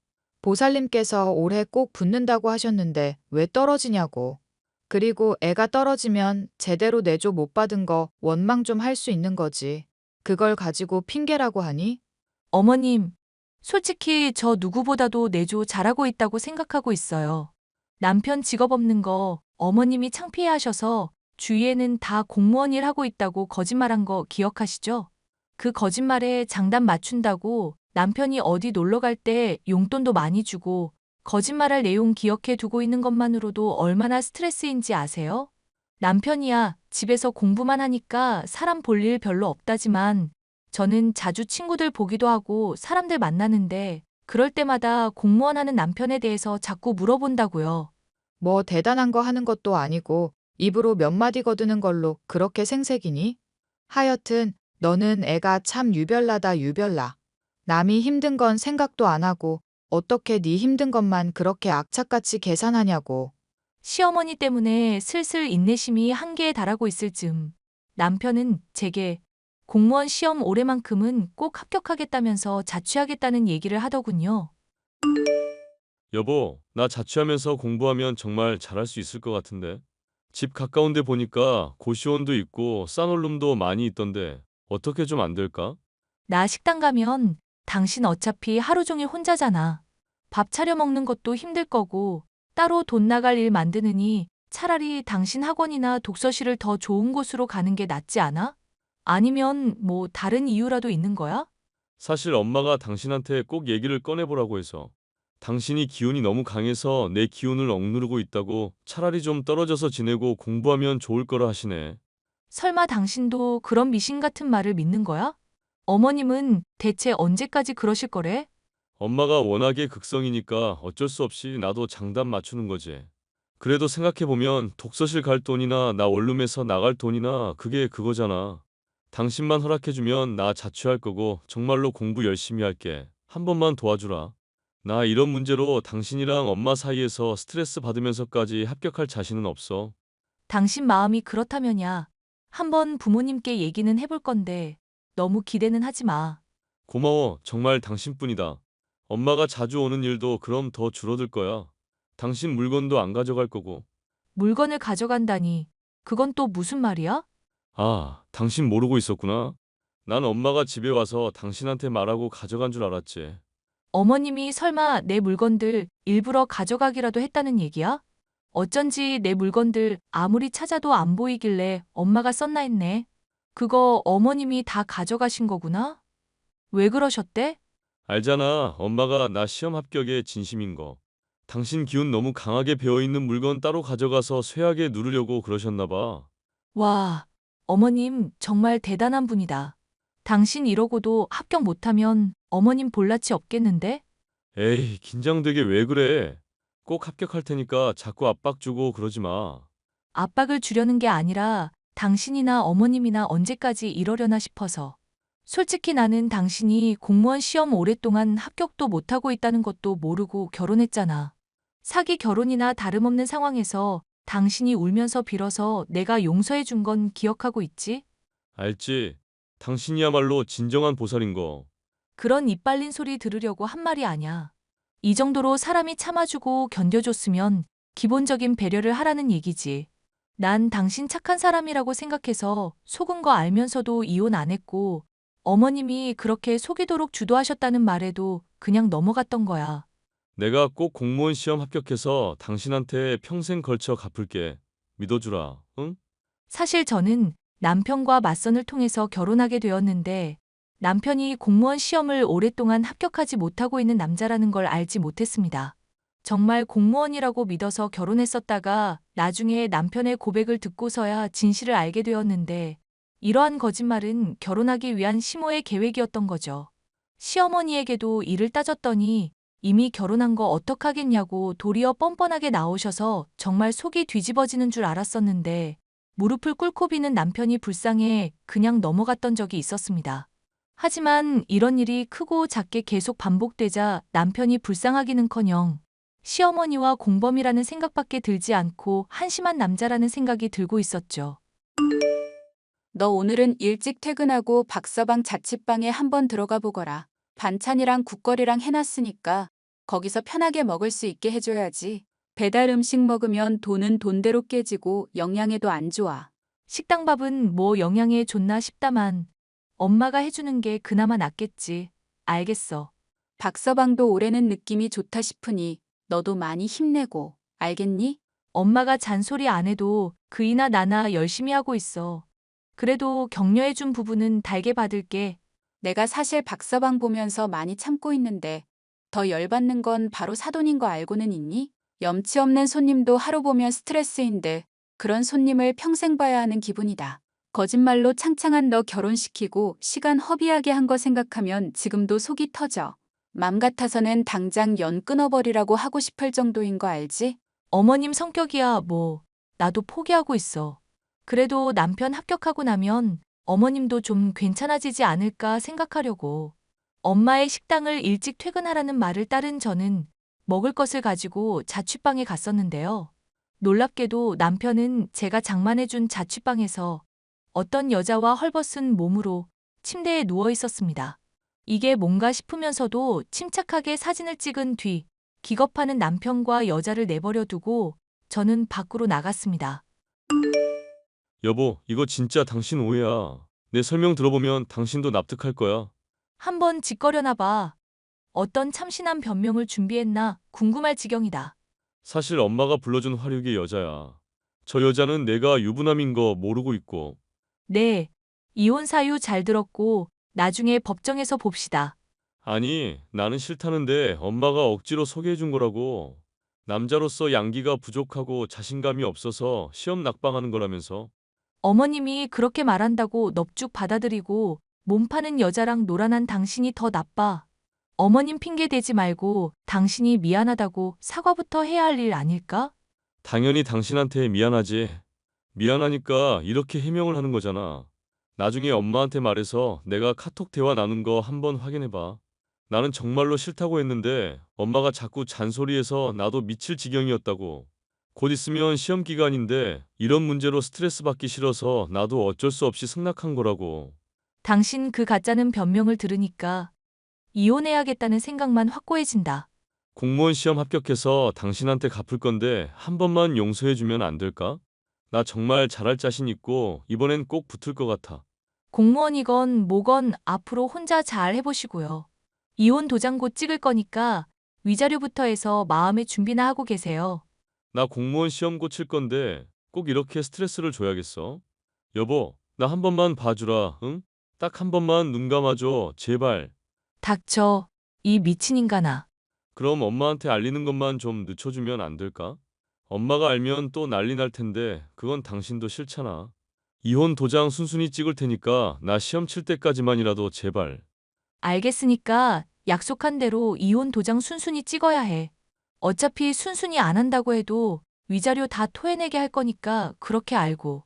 보살님께서 올해 꼭 붙는다고 하셨는데 왜 떨어지냐고. 그리고 애가 떨어지면 제대로 내조 못 받은 거 원망 좀 할 수 있는 거지. 그걸 가지고 핑계라고 하니? 어머님, 솔직히 저 누구보다도 내조 잘하고 있다고 생각하고 있어요. 남편 직업 없는 거 어머님이 창피해 하셔서 주위에는 다 공무원 일 하고 있다고 거짓말한 거 기억하시죠? 그 거짓말에 장단 맞춘다고 남편이 어디 놀러 갈 때 용돈도 많이 주고 거짓말할 내용 기억해 두고 있는 것만으로도 얼마나 스트레스인지 아세요? 남편이야 집에서 공부만 하니까 사람 볼 일 별로 없다지만 저는 자주 친구들 보기도 하고 사람들 만나는데 그럴 때마다 공무원 하는 남편에 대해서 자꾸 물어본다고요. 뭐 대단한 거 하는 것도 아니고 입으로 몇 마디 거드는 걸로 그렇게 생색이니? 하여튼 너는 애가 참 유별나다 유별나. 남이 힘든 건 생각도 안 하고 어떻게 네 힘든 것만 그렇게 악착같이 계산하냐고. 시어머니 때문에 슬슬 인내심이 한계에 달하고 있을 즈음 남편은 제게 공무원 시험 올해만큼은 꼭 합격하겠다면서 자취하겠다는 얘기를 하더군요. 여보, 나 자취하면서 공부하면 정말 잘할 수 있을 것 같은데. 집 가까운 데 보니까 고시원도 있고 싸놀룸도 많이 있던데 어떻게 좀 안 될까? 나 식당 가면 당신 어차피 하루 종일 혼자잖아. 밥 차려 먹는 것도 힘들 거고 따로 돈 나갈 일 만드느니 차라리 당신 학원이나 독서실을 더 좋은 곳으로 가는 게 낫지 않아? 아니면 뭐 다른 이유라도 있는 거야? 사실 엄마가 당신한테 꼭 얘기를 꺼내보라고 해서. 당신이 기운이 너무 강해서 내 기운을 억누르고 있다고 차라리 좀 떨어져서 지내고 공부하면 좋을 거라 하시네. 설마 당신도 그런 미신 같은 말을 믿는 거야? 어머님은 대체 언제까지 그러실 거래? 엄마가 워낙에 극성이니까 어쩔 수 없이 나도 장단 맞추는 거지. 그래도 생각해보면 독서실 갈 돈이나 나 원룸에서 나갈 돈이나 그게 그거잖아. 당신만 허락해주면 나 자취할 거고 정말로 공부 열심히 할게. 한 번만 도와주라. 나 이런 문제로 당신이랑 엄마 사이에서 스트레스 받으면서까지 합격할 자신은 없어. 당신 마음이 그렇다면야 한번 부모님께 얘기는 해볼 건데 너무 기대는 하지 마. 고마워. 정말 당신뿐이다. 엄마가 자주 오는 일도 그럼 더 줄어들 거야. 당신 물건도 안 가져갈 거고. 물건을 가져간다니. 그건 또 무슨 말이야? 아, 당신 모르고 있었구나. 난 엄마가 집에 와서 당신한테 말하고 가져간 줄 알았지. 어머님이 설마 내 물건들 일부러 가져가기라도 했다는 얘기야? 어쩐지 내 물건들 아무리 찾아도 안 보이길래 엄마가 썼나 했네. 그거 어머님이 다 가져가신 거구나? 왜 그러셨대? 알잖아. 엄마가 나 시험 합격에 진심인 거. 당신 기운 너무 강하게 배어있는 물건 따로 가져가서 쇠하게 누르려고 그러셨나 봐. 와, 어머님 정말 대단한 분이다. 당신 이러고도 합격 못하면 어머님 볼낯이 없겠는데? 에이, 긴장되게 왜 그래? 꼭 합격할 테니까 자꾸 압박 주고 그러지 마. 압박을 주려는 게 아니라 당신이나 어머님이나 언제까지 이러려나 싶어서. 솔직히 나는 당신이 공무원 시험 오랫동안 합격도 못하고 있다는 것도 모르고 결혼했잖아. 사기 결혼이나 다름없는 상황에서 당신이 울면서 빌어서 내가 용서해 준 건 기억하고 있지? 알지? 당신이야말로 진정한 보살인 거. 그런 입 발린 소리 들으려고 한 말이 아냐. 이 정도로 사람이 참아주고 견뎌줬으면 기본적인 배려를 하라는 얘기지. 난 당신 착한 사람이라고 생각해서 속은 거 알면서도 이혼 안 했고 어머님이 그렇게 속이도록 주도하셨다는 말에도 그냥 넘어갔던 거야. 내가 꼭 공무원 시험 합격해서 당신한테 평생 걸쳐 갚을게. 믿어주라, 응? 사실 저는 남편과 맞선을 통해서 결혼하게 되었는데 남편이 공무원 시험을 오랫동안 합격하지 못하고 있는 남자라는 걸 알지 못했습니다. 정말 공무원이라고 믿어서 결혼했었다가 나중에 남편의 고백을 듣고서야 진실을 알게 되었는데 이러한 거짓말은 결혼하기 위한 시모의 계획이었던 거죠. 시어머니에게도 이를 따졌더니 이미 결혼한 거 어떡하겠냐고 도리어 뻔뻔하게 나오셔서 정말 속이 뒤집어지는 줄 알았었는데 무릎을 꿇고 비는 남편이 불쌍해 그냥 넘어갔던 적이 있었습니다. 하지만 이런 일이 크고 작게 계속 반복되자 남편이 불쌍하기는커녕 시어머니와 공범이라는 생각밖에 들지 않고 한심한 남자라는 생각이 들고 있었죠. 너 오늘은 일찍 퇴근하고 박서방 자취방에 한번 들어가 보거라. 반찬이랑 국거리랑 해놨으니까 거기서 편하게 먹을 수 있게 해줘야지. 배달 음식 먹으면 돈은 돈대로 깨지고 영양에도 안 좋아. 식당 밥은 뭐 영양에 좋나 싶다만 엄마가 해주는 게 그나마 낫겠지. 알겠어. 박서방도 올해는 느낌이 좋다 싶으니 너도 많이 힘내고. 알겠니? 엄마가 잔소리 안 해도 그이나 나나 열심히 하고 있어. 그래도 격려해준 부분은 달게 받을게. 내가 사실 박서방 보면서 많이 참고 있는데 더 열받는 건 바로 사돈인 거 알고는 있니? 염치 없는 손님도 하루 보면 스트레스인데 그런 손님을 평생 봐야 하는 기분이다. 거짓말로 창창한 너 결혼시키고 시간 허비하게 한 거 생각하면 지금도 속이 터져. 맘 같아서는 당장 연 끊어버리라고 하고 싶을 정도인 거 알지? 어머님 성격이야 뭐 나도 포기하고 있어. 그래도 남편 합격하고 나면 어머님도 좀 괜찮아지지 않을까 생각하려고. 엄마의 식당을 일찍 퇴근하라는 말을 따른 저는 먹을 것을 가지고 자취방에 갔었는데요. 놀랍게도 남편은 제가 장만해준 자취방에서 어떤 여자와 헐벗은 몸으로 침대에 누워 있었습니다. 이게 뭔가 싶으면서도 침착하게 사진을 찍은 뒤 기겁하는 남편과 여자를 내버려 두고 저는 밖으로 나갔습니다. 여보, 이거 진짜 당신 오해야. 내 설명 들어보면 당신도 납득할 거야. 한번 짓거려나 봐. 어떤 참신한 변명을 준비했나 궁금할 지경이다. 사실 엄마가 불러준 화류계 여자야. 저 여자는 내가 유부남인 거 모르고 있고. 네, 이혼 사유 잘 들었고 나중에 법정에서 봅시다. 아니, 나는 싫다는데 엄마가 억지로 소개해준 거라고. 남자로서 양기가 부족하고 자신감이 없어서 시험 낙방하는 거라면서. 어머님이 그렇게 말한다고 넙죽 받아들이고 몸 파는 여자랑 놀아난 당신이 더 나빠. 어머님 핑계 대지 말고 당신이 미안하다고 사과부터 해야 할 일 아닐까? 당연히 당신한테 미안하지. 미안하니까 이렇게 해명을 하는 거잖아. 나중에 엄마한테 말해서 내가 카톡 대화 나눈 거 한번 확인해봐. 나는 정말로 싫다고 했는데 엄마가 자꾸 잔소리해서 나도 미칠 지경이었다고. 곧 있으면 시험 기간인데 이런 문제로 스트레스 받기 싫어서 나도 어쩔 수 없이 승낙한 거라고. 당신 그 가짜는 변명을 들으니까 이혼해야겠다는 생각만 확고해진다. 공무원 시험 합격해서 당신한테 갚을 건데 한 번만 용서해주면 안 될까? 나 정말 잘할 자신 있고 이번엔 꼭 붙을 것 같아. 공무원이건 뭐건 앞으로 혼자 잘 해보시고요. 이혼 도장 곧 찍을 거니까 위자료부터 해서 마음의 준비나 하고 계세요. 나 공무원 시험 고칠 건데 꼭 이렇게 스트레스를 줘야겠어? 여보, 나 한 번만 봐주라, 응? 딱 한 번만 눈 감아줘, 제발. 닥쳐, 이 미친 인간아. 그럼 엄마한테 알리는 것만 좀 늦춰주면 안 될까? 엄마가 알면 또 난리 날 텐데 그건 당신도 싫잖아. 이혼 도장 순순히 찍을 테니까 나 시험 칠 때까지만이라도 제발. 알겠으니까 약속한 대로 이혼 도장 순순히 찍어야 해. 어차피 순순히 안 한다고 해도 위자료 다 토해내게 할 거니까 그렇게 알고.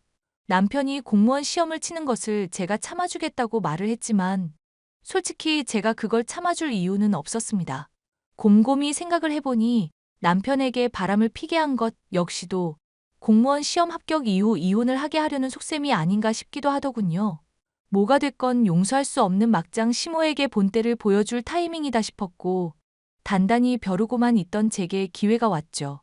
남편이 공무원 시험을 치는 것을 제가 참아주겠다고 말을 했지만 솔직히 제가 그걸 참아줄 이유는 없었습니다. 곰곰이 생각을 해보니 남편에게 바람을 피게 한 것 역시도 공무원 시험 합격 이후 이혼을 하게 하려는 속셈이 아닌가 싶기도 하더군요. 뭐가 됐건 용서할 수 없는 막장 시모에게 본때를 보여줄 타이밍이다 싶었고 단단히 벼르고만 있던 제게 기회가 왔죠.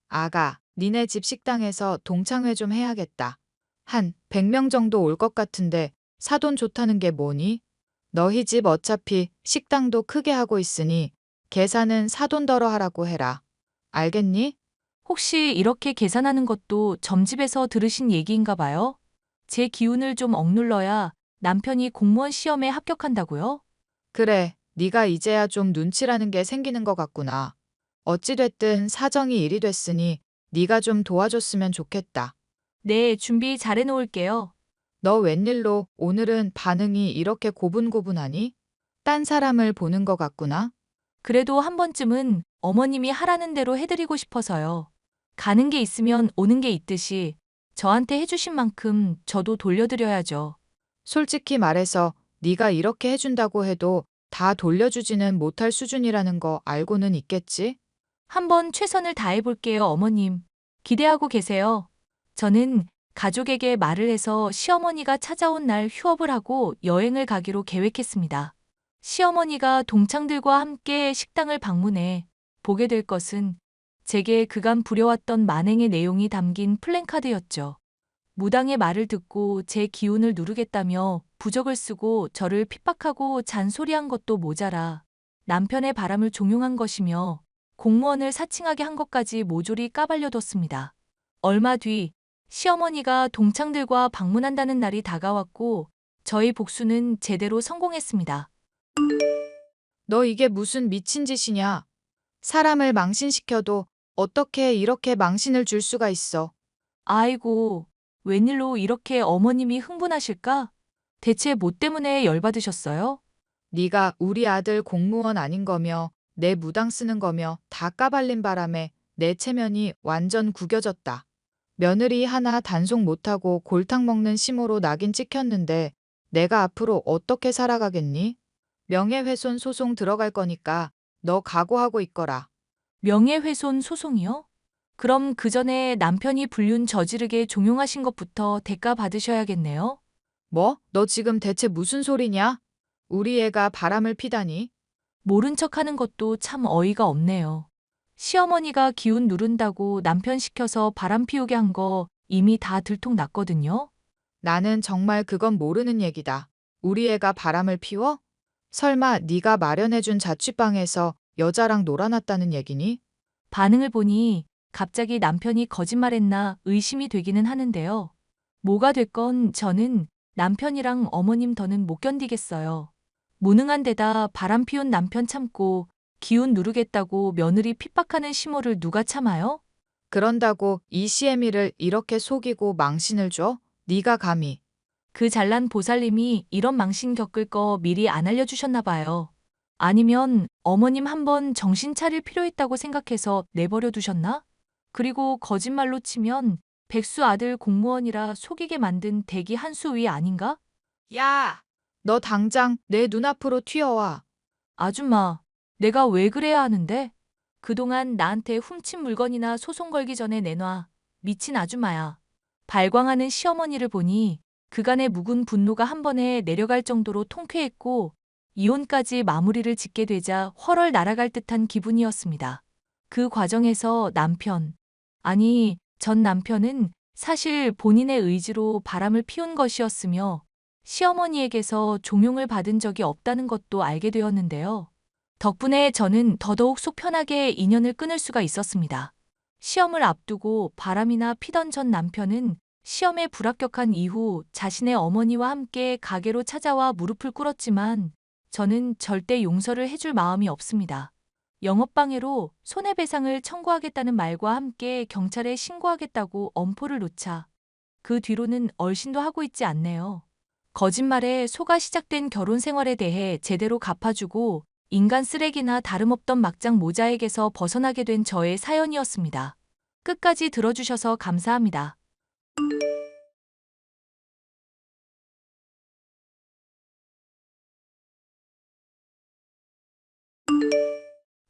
아가, 니네 집 식당에서 동창회 좀 해야겠다. 한 100명 정도 올 것 같은데 사돈 좋다는 게 뭐니? 너희 집 어차피 식당도 크게 하고 있으니 계산은 사돈더러 하라고 해라. 알겠니? 혹시 이렇게 계산하는 것도 점집에서 들으신 얘기인가 봐요? 제 기운을 좀 억눌러야 남편이 공무원 시험에 합격한다고요? 그래, 네가 이제야 좀 눈치라는 게 생기는 것 같구나. 어찌됐든 사정이 일이 됐으니 네가 좀 도와줬으면 좋겠다. 네, 준비 잘 해놓을게요. 너 웬일로 오늘은 반응이 이렇게 고분고분하니? 딴 사람을 보는 것 같구나. 그래도 한 번쯤은 어머님이 하라는 대로 해드리고 싶어서요. 가는 게 있으면 오는 게 있듯이 저한테 해주신 만큼 저도 돌려드려야죠. 솔직히 말해서 네가 이렇게 해준다고 해도 다 돌려주지는 못할 수준이라는 거 알고는 있겠지? 한번 최선을 다해볼게요, 어머님. 기대하고 계세요. 저는 가족에게 말을 해서 시어머니가 찾아온 날 휴업을 하고 여행을 가기로 계획했습니다. 시어머니가 동창들과 함께 식당을 방문해 보게 될 것은 제게 그간 부려왔던 만행의 내용이 담긴 플랜카드였죠. 무당의 말을 듣고 제 기운을 누르겠다며 부적을 쓰고 저를 핍박하고 잔소리한 것도 모자라 남편의 바람을 종용한 것이며 공무원을 사칭하게 한 것까지 모조리 까발려뒀습니다. 얼마 뒤 시어머니가 동창들과 방문한다는 날이 다가왔고 저희 복수는 제대로 성공했습니다. 너 이게 무슨 미친 짓이냐? 사람을 망신시켜도 어떻게 이렇게 망신을 줄 수가 있어? 아이고, 웬일로 이렇게 어머님이 흥분하실까? 대체 뭐 때문에 열받으셨어요? 네가 우리 아들 공무원 아닌 거며 내 무당 쓰는 거며 다 까발린 바람에 내 체면이 완전 구겨졌다. 며느리 하나 단속 못하고 골탕 먹는 심으로 낙인 찍혔는데 내가 앞으로 어떻게 살아가겠니? 명예훼손 소송 들어갈 거니까 너 각오하고 있거라. 명예훼손 소송이요? 그럼 그 전에 남편이 불륜 저지르게 종용하신 것부터 대가 받으셔야겠네요? 뭐? 너 지금 대체 무슨 소리냐? 우리 애가 바람을 피다니? 모른 척 하는 것도 참 어이가 없네요. 시어머니가 기운 누른다고 남편 시켜서 바람 피우게 한 거 이미 다 들통났거든요? 나는 정말 그건 모르는 얘기다. 우리 애가 바람을 피워? 설마 네가 마련해준 자취방에서 여자랑 놀아났다는 얘기니? 반응을 보니 갑자기 남편이 거짓말했나 의심이 되기는 하는데요. 뭐가 됐건 저는 남편이랑 어머님 더는 못 견디겠어요. 무능한 데다 바람 피운 남편 참고 기운 누르겠다고 며느리 핍박하는 시모를 누가 참아요? 그런다고 이 시애미를 이렇게 속이고 망신을 줘? 네가 감히. 그 잘난 보살님이 이런 망신 겪을 거 미리 안 알려주셨나 봐요. 아니면 어머님 한번 정신 차릴 필요 있다고 생각해서 내버려 두셨나? 그리고 거짓말로 치면 백수 아들 공무원이라 속이게 만든 대기 한 수 위 아닌가? 야! 너 당장 내 눈앞으로 튀어와. 아줌마, 내가 왜 그래야 하는데? 그동안 나한테 훔친 물건이나 소송 걸기 전에 내놔. 미친 아줌마야. 발광하는 시어머니를 보니 그간의 묵은 분노가 한 번에 내려갈 정도로 통쾌했고 이혼까지 마무리를 짓게 되자 헐헐 날아갈 듯한 기분이었습니다. 그 과정에서 아니, 전 남편은 사실 본인의 의지로 바람을 피운 것이었으며 시어머니에게서 종용을 받은 적이 없다는 것도 알게 되었는데요. 덕분에 저는 더더욱 속 편하게 인연을 끊을 수가 있었습니다. 시험을 앞두고 바람이나 피던 전 남편은 시험에 불합격한 이후 자신의 어머니와 함께 가게로 찾아와 무릎을 꿇었지만 저는 절대 용서를 해줄 마음이 없습니다. 영업방해로 손해배상을 청구하겠다는 말과 함께 경찰에 신고하겠다고 엄포를 놓자 그 뒤로는 얼씬도 하고 있지 않네요. 거짓말에 속아 시작된 결혼 생활에 대해 제대로 갚아주고 인간 쓰레기나 다름없던 막장 모자에게서 벗어나게 된 저의 사연이었습니다. 끝까지 들어주셔서 감사합니다.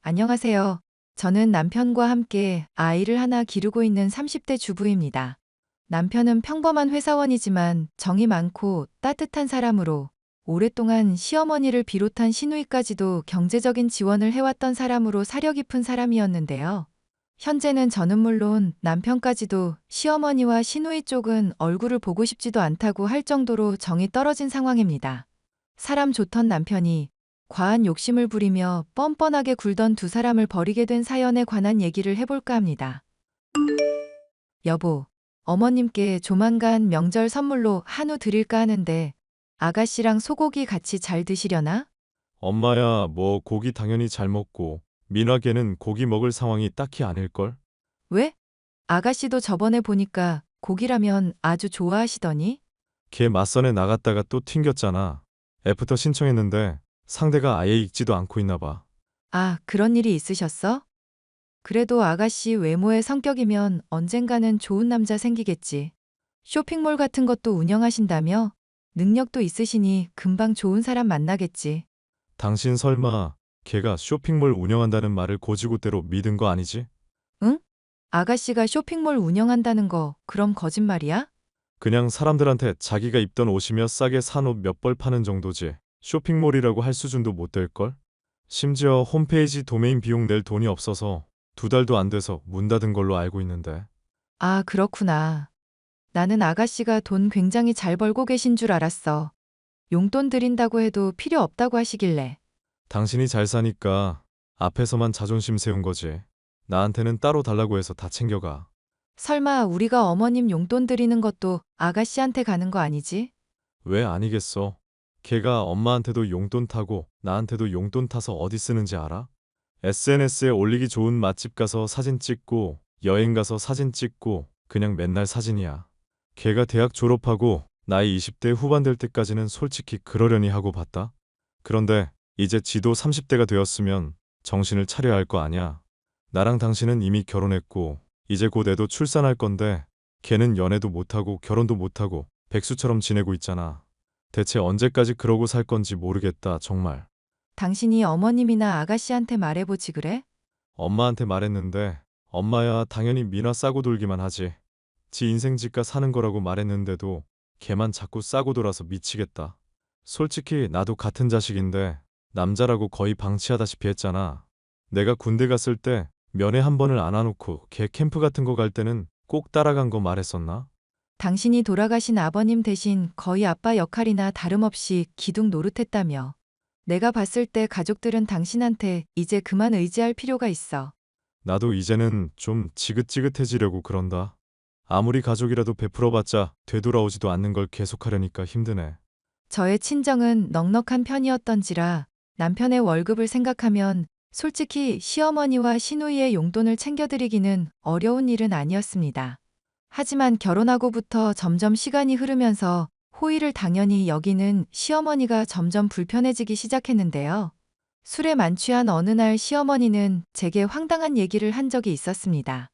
안녕하세요. 저는 남편과 함께 아이를 하나 기르고 있는 30대 주부입니다. 남편은 평범한 회사원이지만 정이 많고 따뜻한 사람으로 오랫동안 시어머니를 비롯한 시누이까지도 경제적인 지원을 해왔던 사람으로 사려 깊은 사람이었는데요. 현재는 저는 물론 남편까지도 시어머니와 시누이 쪽은 얼굴을 보고 싶지도 않다고 할 정도로 정이 떨어진 상황입니다. 사람 좋던 남편이 과한 욕심을 부리며 뻔뻔하게 굴던 두 사람을 버리게 된 사연에 관한 얘기를 해볼까 합니다. 여보, 어머님께 조만간 명절 선물로 한우 드릴까 하는데 아가씨랑 소고기 같이 잘 드시려나? 엄마야, 뭐 고기 당연히 잘 먹고 민화 걔는 고기 먹을 상황이 딱히 아닐걸? 왜? 아가씨도 저번에 보니까 고기라면 아주 좋아하시더니? 걔 맞선에 나갔다가 또 튕겼잖아. 애프터 신청했는데 상대가 아예 읽지도 않고 있나 봐. 아, 그런 일이 있으셨어? 그래도 아가씨 외모의 성격이면 언젠가는 좋은 남자 생기겠지. 쇼핑몰 같은 것도 운영하신다며? 능력도 있으시니 금방 좋은 사람 만나겠지. 당신 설마 걔가 쇼핑몰 운영한다는 말을 고지고대로 믿은 거 아니지? 응? 아가씨가 쇼핑몰 운영한다는 거 그럼 거짓말이야? 그냥 사람들한테 자기가 입던 옷이며 싸게 산 옷 몇 벌 파는 정도지. 쇼핑몰이라고 할 수준도 못 될걸? 심지어 홈페이지 도메인 비용 낼 돈이 없어서 2달도 안 돼서 문 닫은 걸로 알고 있는데. 아, 그렇구나. 나는 아가씨가 돈 굉장히 잘 벌고 계신 줄 알았어. 용돈 드린다고 해도 필요 없다고 하시길래. 당신이 잘 사니까 앞에서만 자존심 세운 거지. 나한테는 따로 달라고 해서 다 챙겨가. 설마 우리가 어머님 용돈 드리는 것도 아가씨한테 가는 거 아니지? 왜 아니겠어? 걔가 엄마한테도 용돈 타고 나한테도 용돈 타서 어디 쓰는지 알아? SNS에 올리기 좋은 맛집 가서 사진 찍고 여행 가서 사진 찍고 그냥 맨날 사진이야. 걔가 대학 졸업하고 나이 20대 후반 될 때까지는 솔직히 그러려니 하고 봤다. 그런데 이제 지도 30대가 되었으면 정신을 차려야 할 거 아냐. 나랑 당신은 이미 결혼했고 이제 곧 애도 출산할 건데 걔는 연애도 못하고 결혼도 못하고 백수처럼 지내고 있잖아. 대체 언제까지 그러고 살 건지 모르겠다, 정말. 당신이 어머님이나 아가씨한테 말해보지 그래? 엄마한테 말했는데 엄마야 당연히 미나 싸고 돌기만 하지. 지 인생 지가 사는 거라고 말했는데도 걔만 자꾸 싸고 돌아서 미치겠다. 솔직히 나도 같은 자식인데 남자라고 거의 방치하다시피 했잖아. 내가 군대 갔을 때 면회 한 번을 안 와놓고 걔 캠프 같은 거 갈 때는 꼭 따라간 거 말했었나? 당신이 돌아가신 아버님 대신 거의 아빠 역할이나 다름없이 기둥 노릇했다며. 내가 봤을 때 가족들은 당신한테 이제 그만 의지할 필요가 있어. 나도 이제는 좀 지긋지긋해지려고 그런다. 아무리 가족이라도 베풀어봤자 되돌아오지도 않는 걸 계속하려니까 힘드네. 저의 친정은 넉넉한 편이었던지라 남편의 월급을 생각하면 솔직히 시어머니와 시누이의 용돈을 챙겨드리기는 어려운 일은 아니었습니다. 하지만 결혼하고부터 점점 시간이 흐르면서 호의를 당연히 여기는 시어머니가 점점 불편해지기 시작했는데요. 술에 만취한 어느 날 시어머니는 제게 황당한 얘기를 한 적이 있었습니다.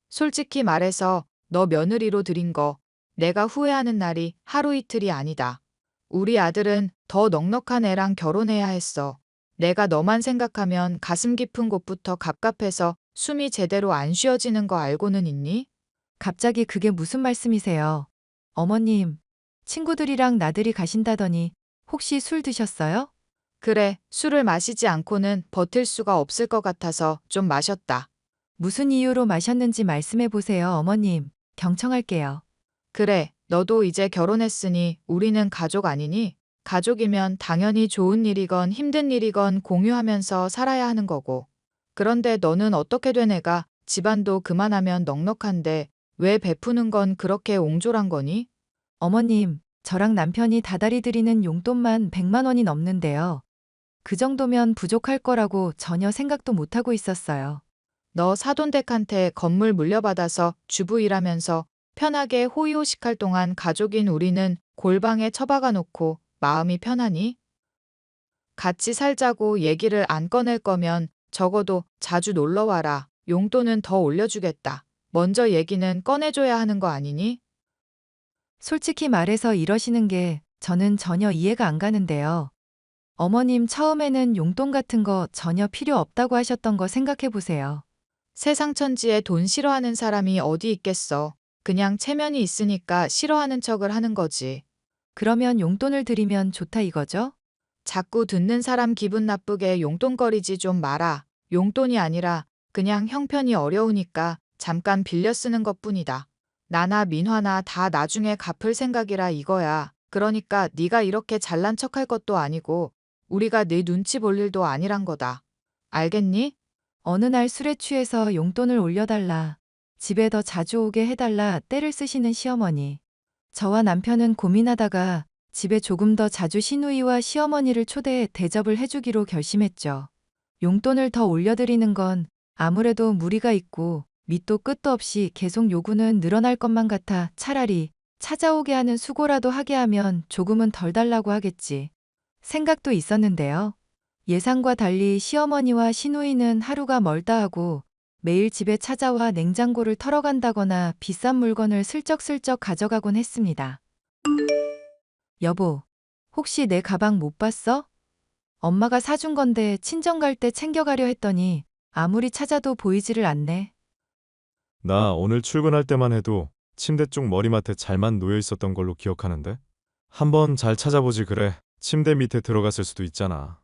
솔직히 말해서 너 며느리로 들인 거 내가 후회하는 날이 하루 이틀이 아니다. 우리 아들은 더 넉넉한 애랑 결혼해야 했어. 내가 너만 생각하면 가슴 깊은 곳부터 갑갑해서 숨이 제대로 안 쉬어지는 거 알고는 있니? 갑자기 그게 무슨 말씀이세요? 어머님, 친구들이랑 나들이 가신다더니 혹시 술 드셨어요? 그래, 술을 마시지 않고는 버틸 수가 없을 것 같아서 좀 마셨다. 무슨 이유로 마셨는지 말씀해 보세요, 어머님. 경청할게요. 그래, 너도 이제 결혼했으니 우리는 가족 아니니? 가족이면 당연히 좋은 일이건 힘든 일이건 공유하면서 살아야 하는 거고. 그런데 너는 어떻게 된 애가 집안도 그만하면 넉넉한데 왜 베푸는 건 그렇게 옹졸한 거니? 어머님, 저랑 남편이 다달이 드리는 용돈만 100만 원이 넘는데요. 그 정도면 부족할 거라고 전혀 생각도 못하고 있었어요. 너 사돈댁한테 건물 물려받아서 주부 일하면서 편하게 호의호식할 동안 가족인 우리는 골방에 처박아 놓고 마음이 편하니? 같이 살자고 얘기를 안 꺼낼 거면 적어도 자주 놀러 와라. 용돈은 더 올려주겠다. 먼저 얘기는 꺼내줘야 하는 거 아니니? 솔직히 말해서 이러시는 게 저는 전혀 이해가 안 가는데요. 어머님 처음에는 용돈 같은 거 전혀 필요 없다고 하셨던 거 생각해 보세요. 세상 천지에 돈 싫어하는 사람이 어디 있겠어. 그냥 체면이 있으니까 싫어하는 척을 하는 거지. 그러면 용돈을 드리면 좋다 이거죠? 자꾸 듣는 사람 기분 나쁘게 용돈거리지 좀 마라. 용돈이 아니라 그냥 형편이 어려우니까 잠깐 빌려 쓰는 것뿐이다. 나나 민화나 다 나중에 갚을 생각이라 이거야. 그러니까 네가 이렇게 잘난 척할 것도 아니고 우리가 네 눈치 볼 일도 아니란 거다. 알겠니? 어느 날 술에 취해서 용돈을 올려달라. 집에 더 자주 오게 해달라 떼를 쓰시는 시어머니. 저와 남편은 고민하다가 집에 조금 더 자주 시누이와 시어머니를 초대해 대접을 해주기로 결심했죠. 용돈을 더 올려드리는 건 아무래도 무리가 있고 밑도 끝도 없이 계속 요구는 늘어날 것만 같아 차라리 찾아오게 하는 수고라도 하게 하면 조금은 덜 달라고 하겠지. 생각도 있었는데요. 예상과 달리 시어머니와 시누이는 하루가 멀다 하고 매일 집에 찾아와 냉장고를 털어간다거나 비싼 물건을 슬쩍슬쩍 가져가곤 했습니다. 여보, 혹시 내 가방 못 봤어? 엄마가 사준 건데 친정 갈 때 챙겨가려 했더니 아무리 찾아도 보이지를 않네. 나 오늘 출근할 때만 해도 침대 쪽 머리맡에 잘만 놓여 있었던 걸로 기억하는데? 한번 잘 찾아보지 그래. 침대 밑에 들어갔을 수도 있잖아.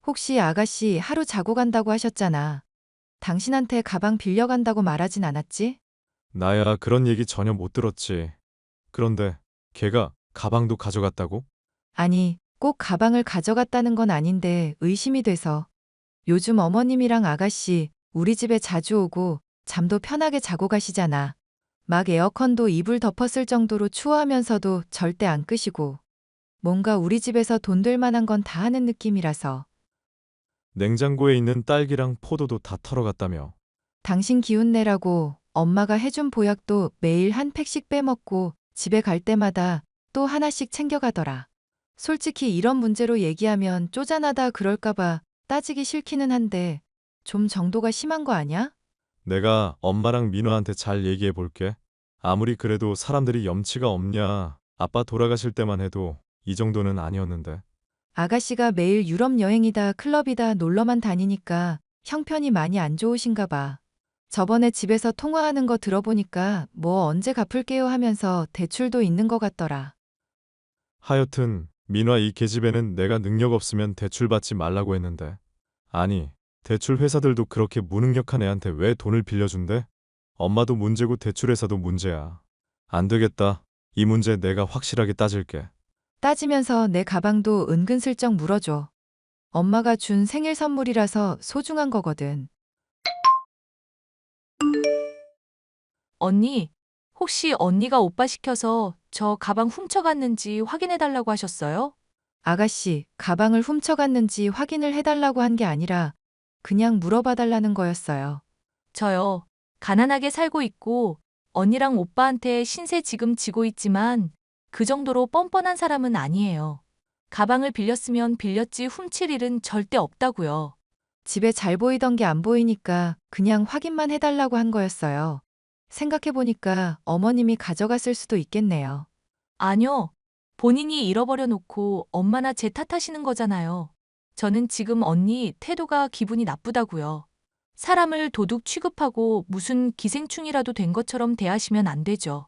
혹시 아가씨 하루 자고 간다고 하셨잖아. 당신한테 가방 빌려간다고 말하진 않았지? 나야 그런 얘기 전혀 못 들었지. 그런데 걔가 가방도 가져갔다고? 아니, 꼭 가방을 가져갔다는 건 아닌데 의심이 돼서. 요즘 어머님이랑 아가씨 우리 집에 자주 오고 잠도 편하게 자고 가시잖아. 막 에어컨도 이불 덮었을 정도로 추워하면서도 절대 안 끄시고. 뭔가 우리 집에서 돈 될 만한 건 다 하는 느낌이라서. 냉장고에 있는 딸기랑 포도도 다 털어갔다며. 당신 기운 내라고 엄마가 해준 보약도 매일 한 팩씩 빼먹고 집에 갈 때마다 또 하나씩 챙겨가더라. 솔직히 이런 문제로 얘기하면 쪼잔하다 그럴까봐 따지기 싫기는 한데 좀 정도가 심한 거 아니야? 내가 엄마랑 민호한테 잘 얘기해 볼게. 아무리 그래도 사람들이 염치가 없냐. 아빠 돌아가실 때만 해도 이 정도는 아니었는데. 아가씨가 매일 유럽 여행이다 클럽이다 놀러만 다니니까 형편이 많이 안 좋으신가 봐. 저번에 집에서 통화하는 거 들어보니까 뭐 언제 갚을게요 하면서 대출도 있는 것 같더라. 하여튼 민화 이 계집애는 내가 능력 없으면 대출 받지 말라고 했는데. 아니, 대출 회사들도 그렇게 무능력한 애한테 왜 돈을 빌려준대? 엄마도 문제고 대출 회사도 문제야. 안 되겠다. 이 문제 내가 확실하게 따질게. 따지면서 내 가방도 은근슬쩍 물어줘. 엄마가 준 생일 선물이라서 소중한 거거든. 언니, 혹시 언니가 오빠 시켜서 저 가방 훔쳐갔는지 확인해달라고 하셨어요? 아가씨, 가방을 훔쳐갔는지 확인을 해달라고 한 게 아니라 그냥 물어봐달라는 거였어요. 저요. 가난하게 살고 있고 언니랑 오빠한테 신세 지금 지고 있지만 그 정도로 뻔뻔한 사람은 아니에요. 가방을 빌렸으면 빌렸지 훔칠 일은 절대 없다고요. 집에 잘 보이던 게 안 보이니까 그냥 확인만 해달라고 한 거였어요. 생각해보니까 어머님이 가져갔을 수도 있겠네요. 아니요. 본인이 잃어버려 놓고 엄마나 제 탓하시는 거잖아요. 저는 지금 언니 태도가 기분이 나쁘다고요. 사람을 도둑 취급하고 무슨 기생충이라도 된 것처럼 대하시면 안 되죠.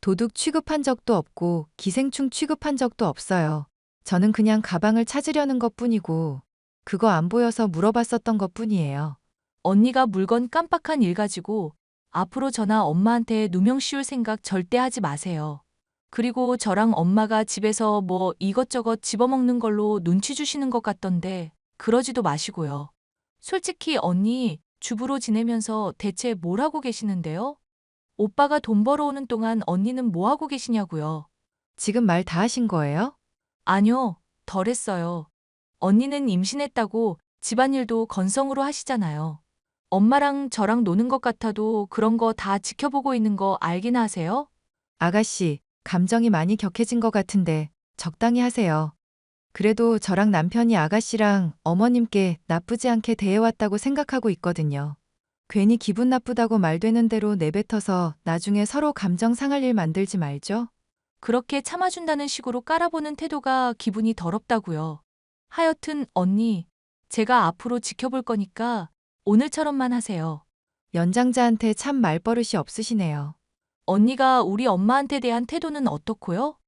도둑 취급한 적도 없고 기생충 취급한 적도 없어요. 저는 그냥 가방을 찾으려는 것뿐이고 그거 안 보여서 물어봤었던 것뿐이에요. 언니가 물건 깜빡한 일 가지고 앞으로 저나 엄마한테 누명 씌울 생각 절대 하지 마세요. 그리고 저랑 엄마가 집에서 뭐 이것저것 집어먹는 걸로 눈치 주시는 것 같던데 그러지도 마시고요. 솔직히 언니 주부로 지내면서 대체 뭘 하고 계시는데요? 오빠가 돈 벌어오는 동안 언니는 뭐 하고 계시냐고요? 지금 말 다 하신 거예요? 아니요, 덜했어요. 언니는 임신했다고 집안일도 건성으로 하시잖아요. 엄마랑 저랑 노는 것 같아도 그런 거 다 지켜보고 있는 거 알긴 하세요? 아가씨, 감정이 많이 격해진 것 같은데 적당히 하세요. 그래도 저랑 남편이 아가씨랑 어머님께 나쁘지 않게 대해왔다고 생각하고 있거든요. 괜히 기분 나쁘다고 말되는 대로 내뱉어서 나중에 서로 감정 상할 일 만들지 말죠. 그렇게 참아준다는 식으로 깔아보는 태도가 기분이 더럽다고요. 하여튼 언니, 제가 앞으로 지켜볼 거니까 오늘처럼만 하세요. 연장자한테 참 말버릇이 없으시네요. 언니가 우리 엄마한테 대한 태도는 어떻고요?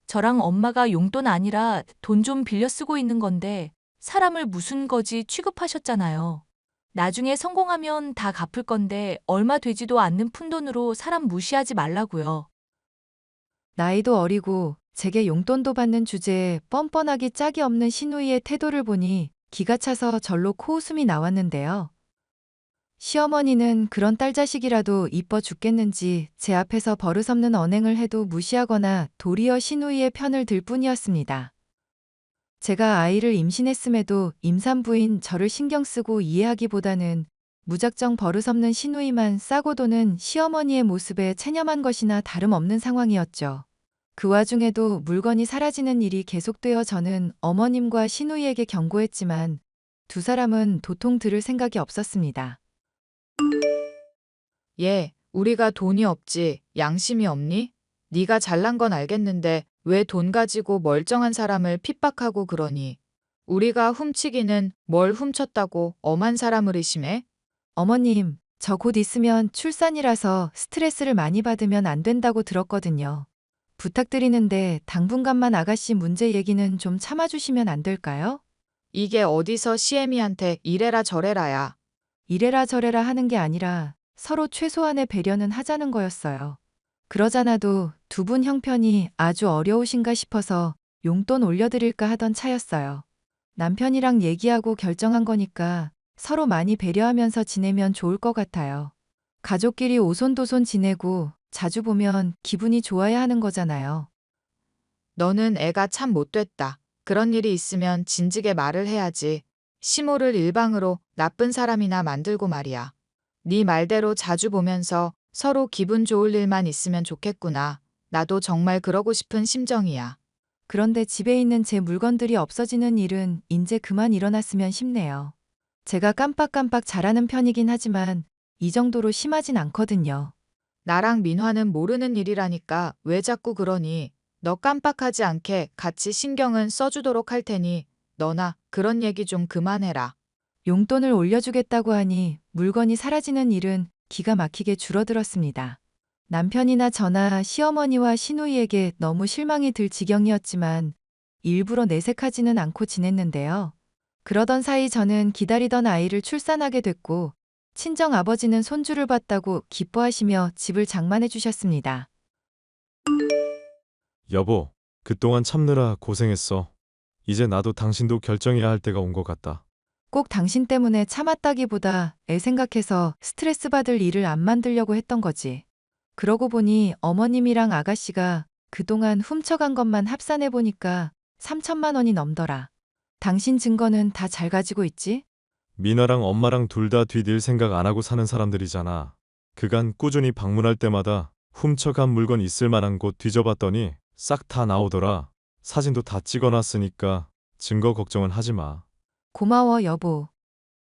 저랑 엄마가 용돈 아니라 돈 좀 빌려 쓰고 있는 건데 사람을 무슨 거지 취급하셨잖아요. 나중에 성공하면 다 갚을 건데 얼마 되지도 않는 푼돈으로 사람 무시하지 말라고요. 나이도 어리고 제게 용돈도 받는 주제에 뻔뻔하기 짝이 없는 시누이의 태도를 보니 기가 차서 절로 코웃음이 나왔는데요. 시어머니는 그런 딸 자식이라도 이뻐 죽겠는지 제 앞에서 버릇없는 언행을 해도 무시하거나 도리어 시누이의 편을 들 뿐이었습니다. 제가 아이를 임신했음에도 임산부인 저를 신경 쓰고 이해하기보다는 무작정 버릇없는 시누이만 싸고 도는 시어머니의 모습에 체념한 것이나 다름없는 상황이었죠. 그 와중에도 물건이 사라지는 일이 계속되어 저는 어머님과 시누이에게 경고했지만 두 사람은 도통 들을 생각이 없었습니다. 얘, 우리가 돈이 없지, 양심이 없니? 네가 잘난 건 알겠는데 왜 돈 가지고 멀쩡한 사람을 핍박하고 그러니? 우리가 훔치기는 뭘 훔쳤다고 엄한 사람을 의심해? 어머님, 저 곧 있으면 출산이라서 스트레스를 많이 받으면 안 된다고 들었거든요. 부탁드리는데 당분간만 아가씨 문제 얘기는 좀 참아주시면 안 될까요? 이게 어디서 시애미한테 이래라 저래라야. 이래라 저래라 하는 게 아니라 서로 최소한의 배려는 하자는 거였어요. 그러잖아도 두 분 형편이 아주 어려우신가 싶어서 용돈 올려드릴까 하던 차였어요. 남편이랑 얘기하고 결정한 거니까 서로 많이 배려하면서 지내면 좋을 것 같아요. 가족끼리 오손도손 지내고 자주 보면 기분이 좋아야 하는 거잖아요. 너는 애가 참 못됐다. 그런 일이 있으면 진즉에 말을 해야지. 시모를 일방으로 나쁜 사람이나 만들고 말이야. 네 말대로 자주 보면서 서로 기분 좋을 일만 있으면 좋겠구나. 나도 정말 그러고 싶은 심정이야. 그런데 집에 있는 제 물건들이 없어지는 일은 이제 그만 일어났으면 싶네요. 제가 깜빡깜빡 잘하는 편이긴 하지만 이 정도로 심하진 않거든요. 나랑 민화는 모르는 일이라니까 왜 자꾸 그러니? 너 깜빡하지 않게 같이 신경은 써주도록 할 테니 너나 그런 얘기 좀 그만해라. 용돈을 올려주겠다고 하니 물건이 사라지는 일은 기가 막히게 줄어들었습니다. 남편이나 저나 시어머니와 시누이에게 너무 실망이 들 지경이었지만 일부러 내색하지는 않고 지냈는데요. 그러던 사이 저는 기다리던 아이를 출산하게 됐고 친정 아버지는 손주를 봤다고 기뻐하시며 집을 장만해 주셨습니다. 여보, 그동안 참느라 고생했어. 이제 나도 당신도 결정해야 할 때가 온 것 같다. 꼭 당신 때문에 참았다기보다 애 생각해서 스트레스 받을 일을 안 만들려고 했던 거지. 그러고 보니 어머님이랑 아가씨가 그동안 훔쳐간 것만 합산해 보니까 3천만 원이 넘더라. 당신 증거는 다 잘 가지고 있지? 미나랑 엄마랑 둘 다 뒷일 생각 안 하고 사는 사람들이잖아. 그간 꾸준히 방문할 때마다 훔쳐간 물건 있을 만한 곳 뒤져봤더니 싹 다 나오더라. 사진도 다 찍어놨으니까 증거 걱정은 하지 마. 고마워, 여보.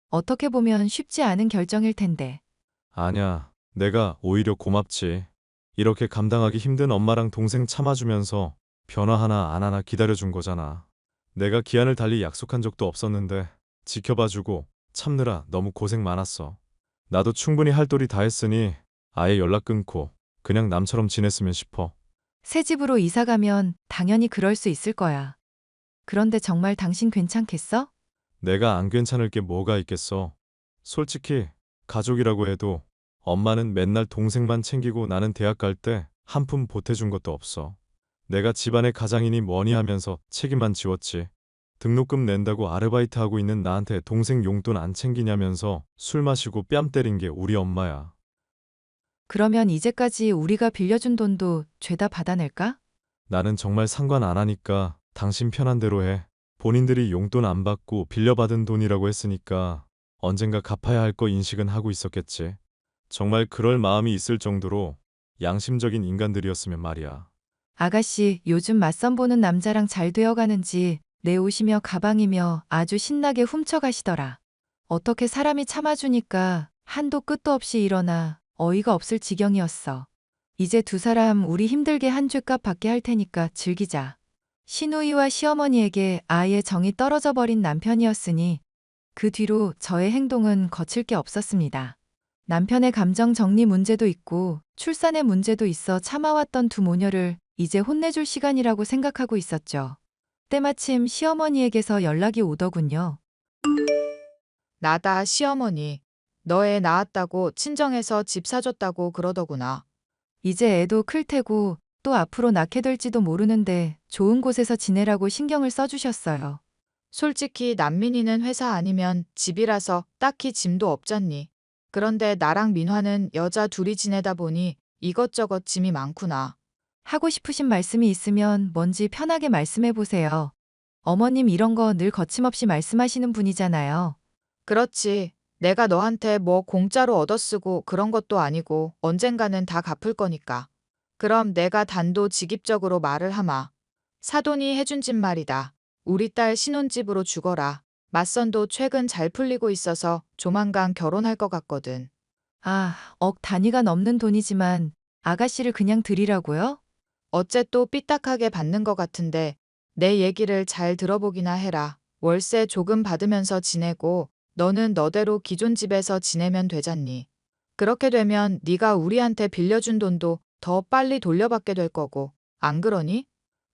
어떻게 보면 쉽지 않은 결정일 텐데. 아냐, 내가 오히려 고맙지. 이렇게 감당하기 힘든 엄마랑 동생 참아주면서 변화 하나 안 하나 기다려준 거잖아. 내가 기한을 달리 약속한 적도 없었는데 지켜봐주고 참느라 너무 고생 많았어. 나도 충분히 할 도리 다 했으니 아예 연락 끊고 그냥 남처럼 지냈으면 싶어. 새 집으로 이사 가면 당연히 그럴 수 있을 거야. 그런데 정말 당신 괜찮겠어? 내가 안 괜찮을 게 뭐가 있겠어. 솔직히 가족이라고 해도 엄마는 맨날 동생만 챙기고 나는 대학 갈 때 한 푼 보태준 것도 없어. 내가 집안의 가장이니 뭐니 하면서 책임만 지웠지. 등록금 낸다고 아르바이트하고 있는 나한테 동생 용돈 안 챙기냐면서 술 마시고 뺨 때린 게 우리 엄마야. 그러면 이제까지 우리가 빌려준 돈도 죄다 받아낼까? 나는 정말 상관 안 하니까 당신 편한 대로 해. 본인들이 용돈 안 받고 빌려받은 돈이라고 했으니까 언젠가 갚아야 할 거 인식은 하고 있었겠지. 정말 그럴 마음이 있을 정도로 양심적인 인간들이었으면 말이야. 아가씨, 요즘 맞선 보는 남자랑 잘 되어가는지 내 옷이며 가방이며 아주 신나게 훔쳐가시더라. 어떻게 사람이 참아주니까 한도 끝도 없이 일어나 어이가 없을 지경이었어. 이제 두 사람 우리 힘들게 한 죗값 받게 할 테니까 즐기자. 시누이와 시어머니에게 아예 정이 떨어져 버린 남편이었으니 그 뒤로 저의 행동은 거칠 게 없었습니다. 남편의 감정 정리 문제도 있고 출산의 문제도 있어 참아왔던 두 모녀를 이제 혼내줄 시간이라고 생각하고 있었죠. 때마침 시어머니에게서 연락이 오더군요. 나다 시어머니. 너 애 낳았다고 친정에서 집 사줬다고 그러더구나. 이제 애도 클 테고 또 앞으로 낳게 될지도 모르는데 좋은 곳에서 지내라고 신경을 써주셨어요. 솔직히 난민이는 회사 아니면 집이라서 딱히 짐도 없잖니. 그런데 나랑 민화는 여자 둘이 지내다 보니 이것저것 짐이 많구나. 하고 싶으신 말씀이 있으면 뭔지 편하게 말씀해 보세요. 어머님 이런 거 늘 거침없이 말씀하시는 분이잖아요. 그렇지. 내가 너한테 뭐 공짜로 얻어쓰고 그런 것도 아니고 언젠가는 다 갚을 거니까. 그럼 내가 단도직입적으로 말을 하마. 사돈이 해준 집 말이다. 우리 딸 신혼집으로 주거라. 맞선도 최근 잘 풀리고 있어서 조만간 결혼할 것 같거든. 아, 억 단위가 넘는 돈이지만 아가씨를 그냥 드리라고요? 어째 또 삐딱하게 받는 것 같은데 내 얘기를 잘 들어보기나 해라. 월세 조금 받으면서 지내고 너는 너대로 기존 집에서 지내면 되잖니. 그렇게 되면 네가 우리한테 빌려준 돈도 더 빨리 돌려받게 될 거고. 안 그러니?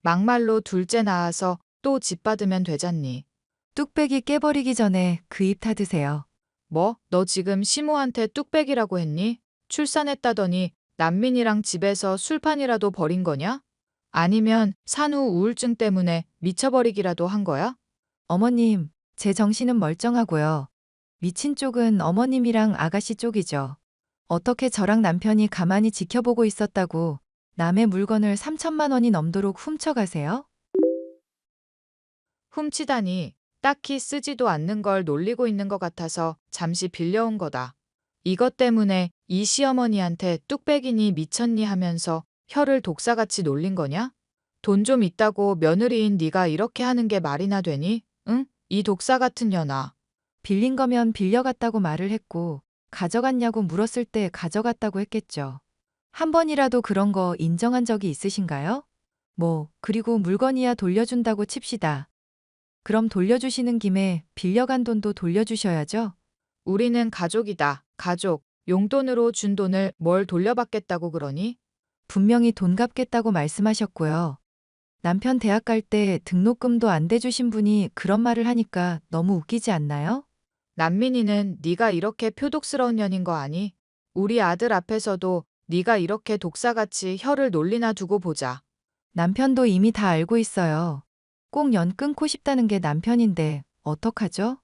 막말로 둘째 낳아서 또 집 받으면 되잖니. 뚝배기 깨버리기 전에 그 입 닫으세요. 뭐? 너 지금 시모한테 뚝배기라고 했니? 출산했다더니 난민이랑 집에서 술판이라도 벌인 거냐? 아니면 산후 우울증 때문에 미쳐버리기라도 한 거야? 어머님, 제 정신은 멀쩡하고요. 미친 쪽은 어머님이랑 아가씨 쪽이죠. 어떻게 저랑 남편이 가만히 지켜보고 있었다고 남의 물건을 3천만 원이 넘도록 훔쳐가세요? 훔치다니 딱히 쓰지도 않는 걸 놀리고 있는 것 같아서 잠시 빌려온 거다. 이것 때문에 이 시어머니한테 뚝배기니 미쳤니 하면서 혀를 독사같이 놀린 거냐? 돈 좀 있다고 며느리인 네가 이렇게 하는 게 말이나 되니? 응? 이 독사 같은 년아. 빌린 거면 빌려갔다고 말을 했고, 가져갔냐고 물었을 때 가져갔다고 했겠죠. 한 번이라도 그런 거 인정한 적이 있으신가요? 그리고 물건이야 돌려준다고 칩시다. 그럼 돌려주시는 김에 빌려간 돈도 돌려주셔야죠? 우리는 가족이다. 가족. 용돈으로 준 돈을 뭘 돌려받겠다고 그러니? 분명히 돈 갚겠다고 말씀하셨고요. 남편 대학 갈 때 등록금도 안 대주신 분이 그런 말을 하니까 너무 웃기지 않나요? 난민이는 네가 이렇게 표독스러운 년인 거 아니? 우리 아들 앞에서도 네가 이렇게 독사같이 혀를 놀리나 두고 보자. 남편도 이미 다 알고 있어요. 꼭 연 끊고 싶다는 게 남편인데 어떡하죠?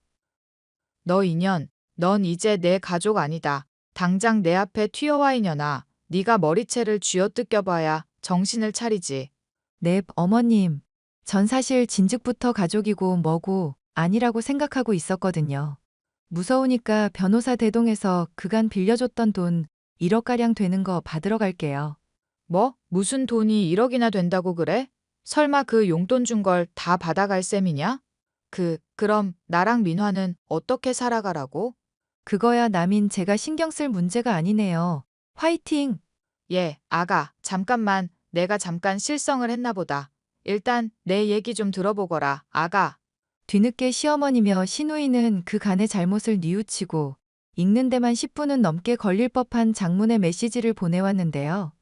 너 이년, 넌 이제 내 가족 아니다. 당장 내 앞에 튀어와 이년아. 네가 머리채를 쥐어뜯겨봐야 정신을 차리지. 네, 어머님. 전 사실 진즉부터 가족이고 뭐고 아니라고 생각하고 있었거든요. 무서우니까 변호사 대동해서 그간 빌려줬던 돈 1억가량 되는 거 받으러 갈게요. 뭐? 무슨 돈이 1억이나 된다고 그래? 설마 그 용돈 준 걸 다 받아갈 셈이냐? 그럼 나랑 민화는 어떻게 살아가라고? 그거야 남인 제가 신경 쓸 문제가 아니네요. 화이팅! 예, 아가, 잠깐만. 내가 잠깐 실성을 했나 보다. 일단 내 얘기 좀 들어보거라, 아가. 뒤늦게 시어머니며 시누이는 그간의 잘못을 뉘우치고 읽는 데만 10분은 넘게 걸릴 법한 장문의 메시지를 보내왔는데요.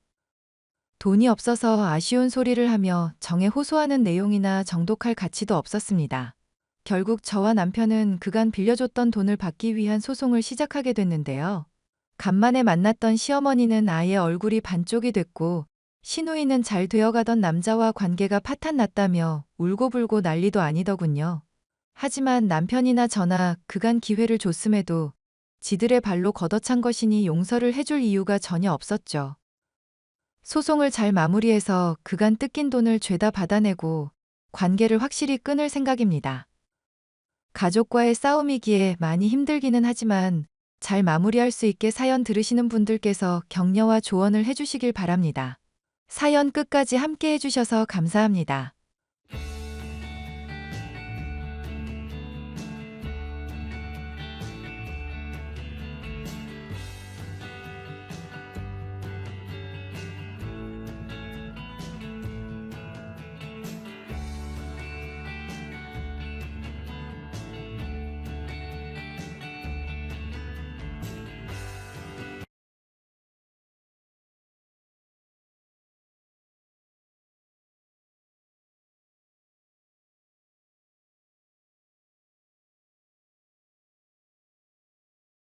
돈이 없어서 아쉬운 소리를 하며 정에 호소하는 내용이나 정독할 가치도 없었습니다. 결국 저와 남편은 그간 빌려줬던 돈을 받기 위한 소송을 시작하게 됐는데요. 간만에 만났던 시어머니는 아예 얼굴이 반쪽이 됐고 시누이는 잘 되어가던 남자와 관계가 파탄났다며 울고불고 난리도 아니더군요. 하지만 남편이나 저나 그간 기회를 줬음에도 지들의 발로 걷어찬 것이니 용서를 해줄 이유가 전혀 없었죠. 소송을 잘 마무리해서 그간 뜯긴 돈을 죄다 받아내고 관계를 확실히 끊을 생각입니다. 가족과의 싸움이기에 많이 힘들기는 하지만 잘 마무리할 수 있게 사연 들으시는 분들께서 격려와 조언을 해주시길 바랍니다. 사연 끝까지 함께 해주셔서 감사합니다.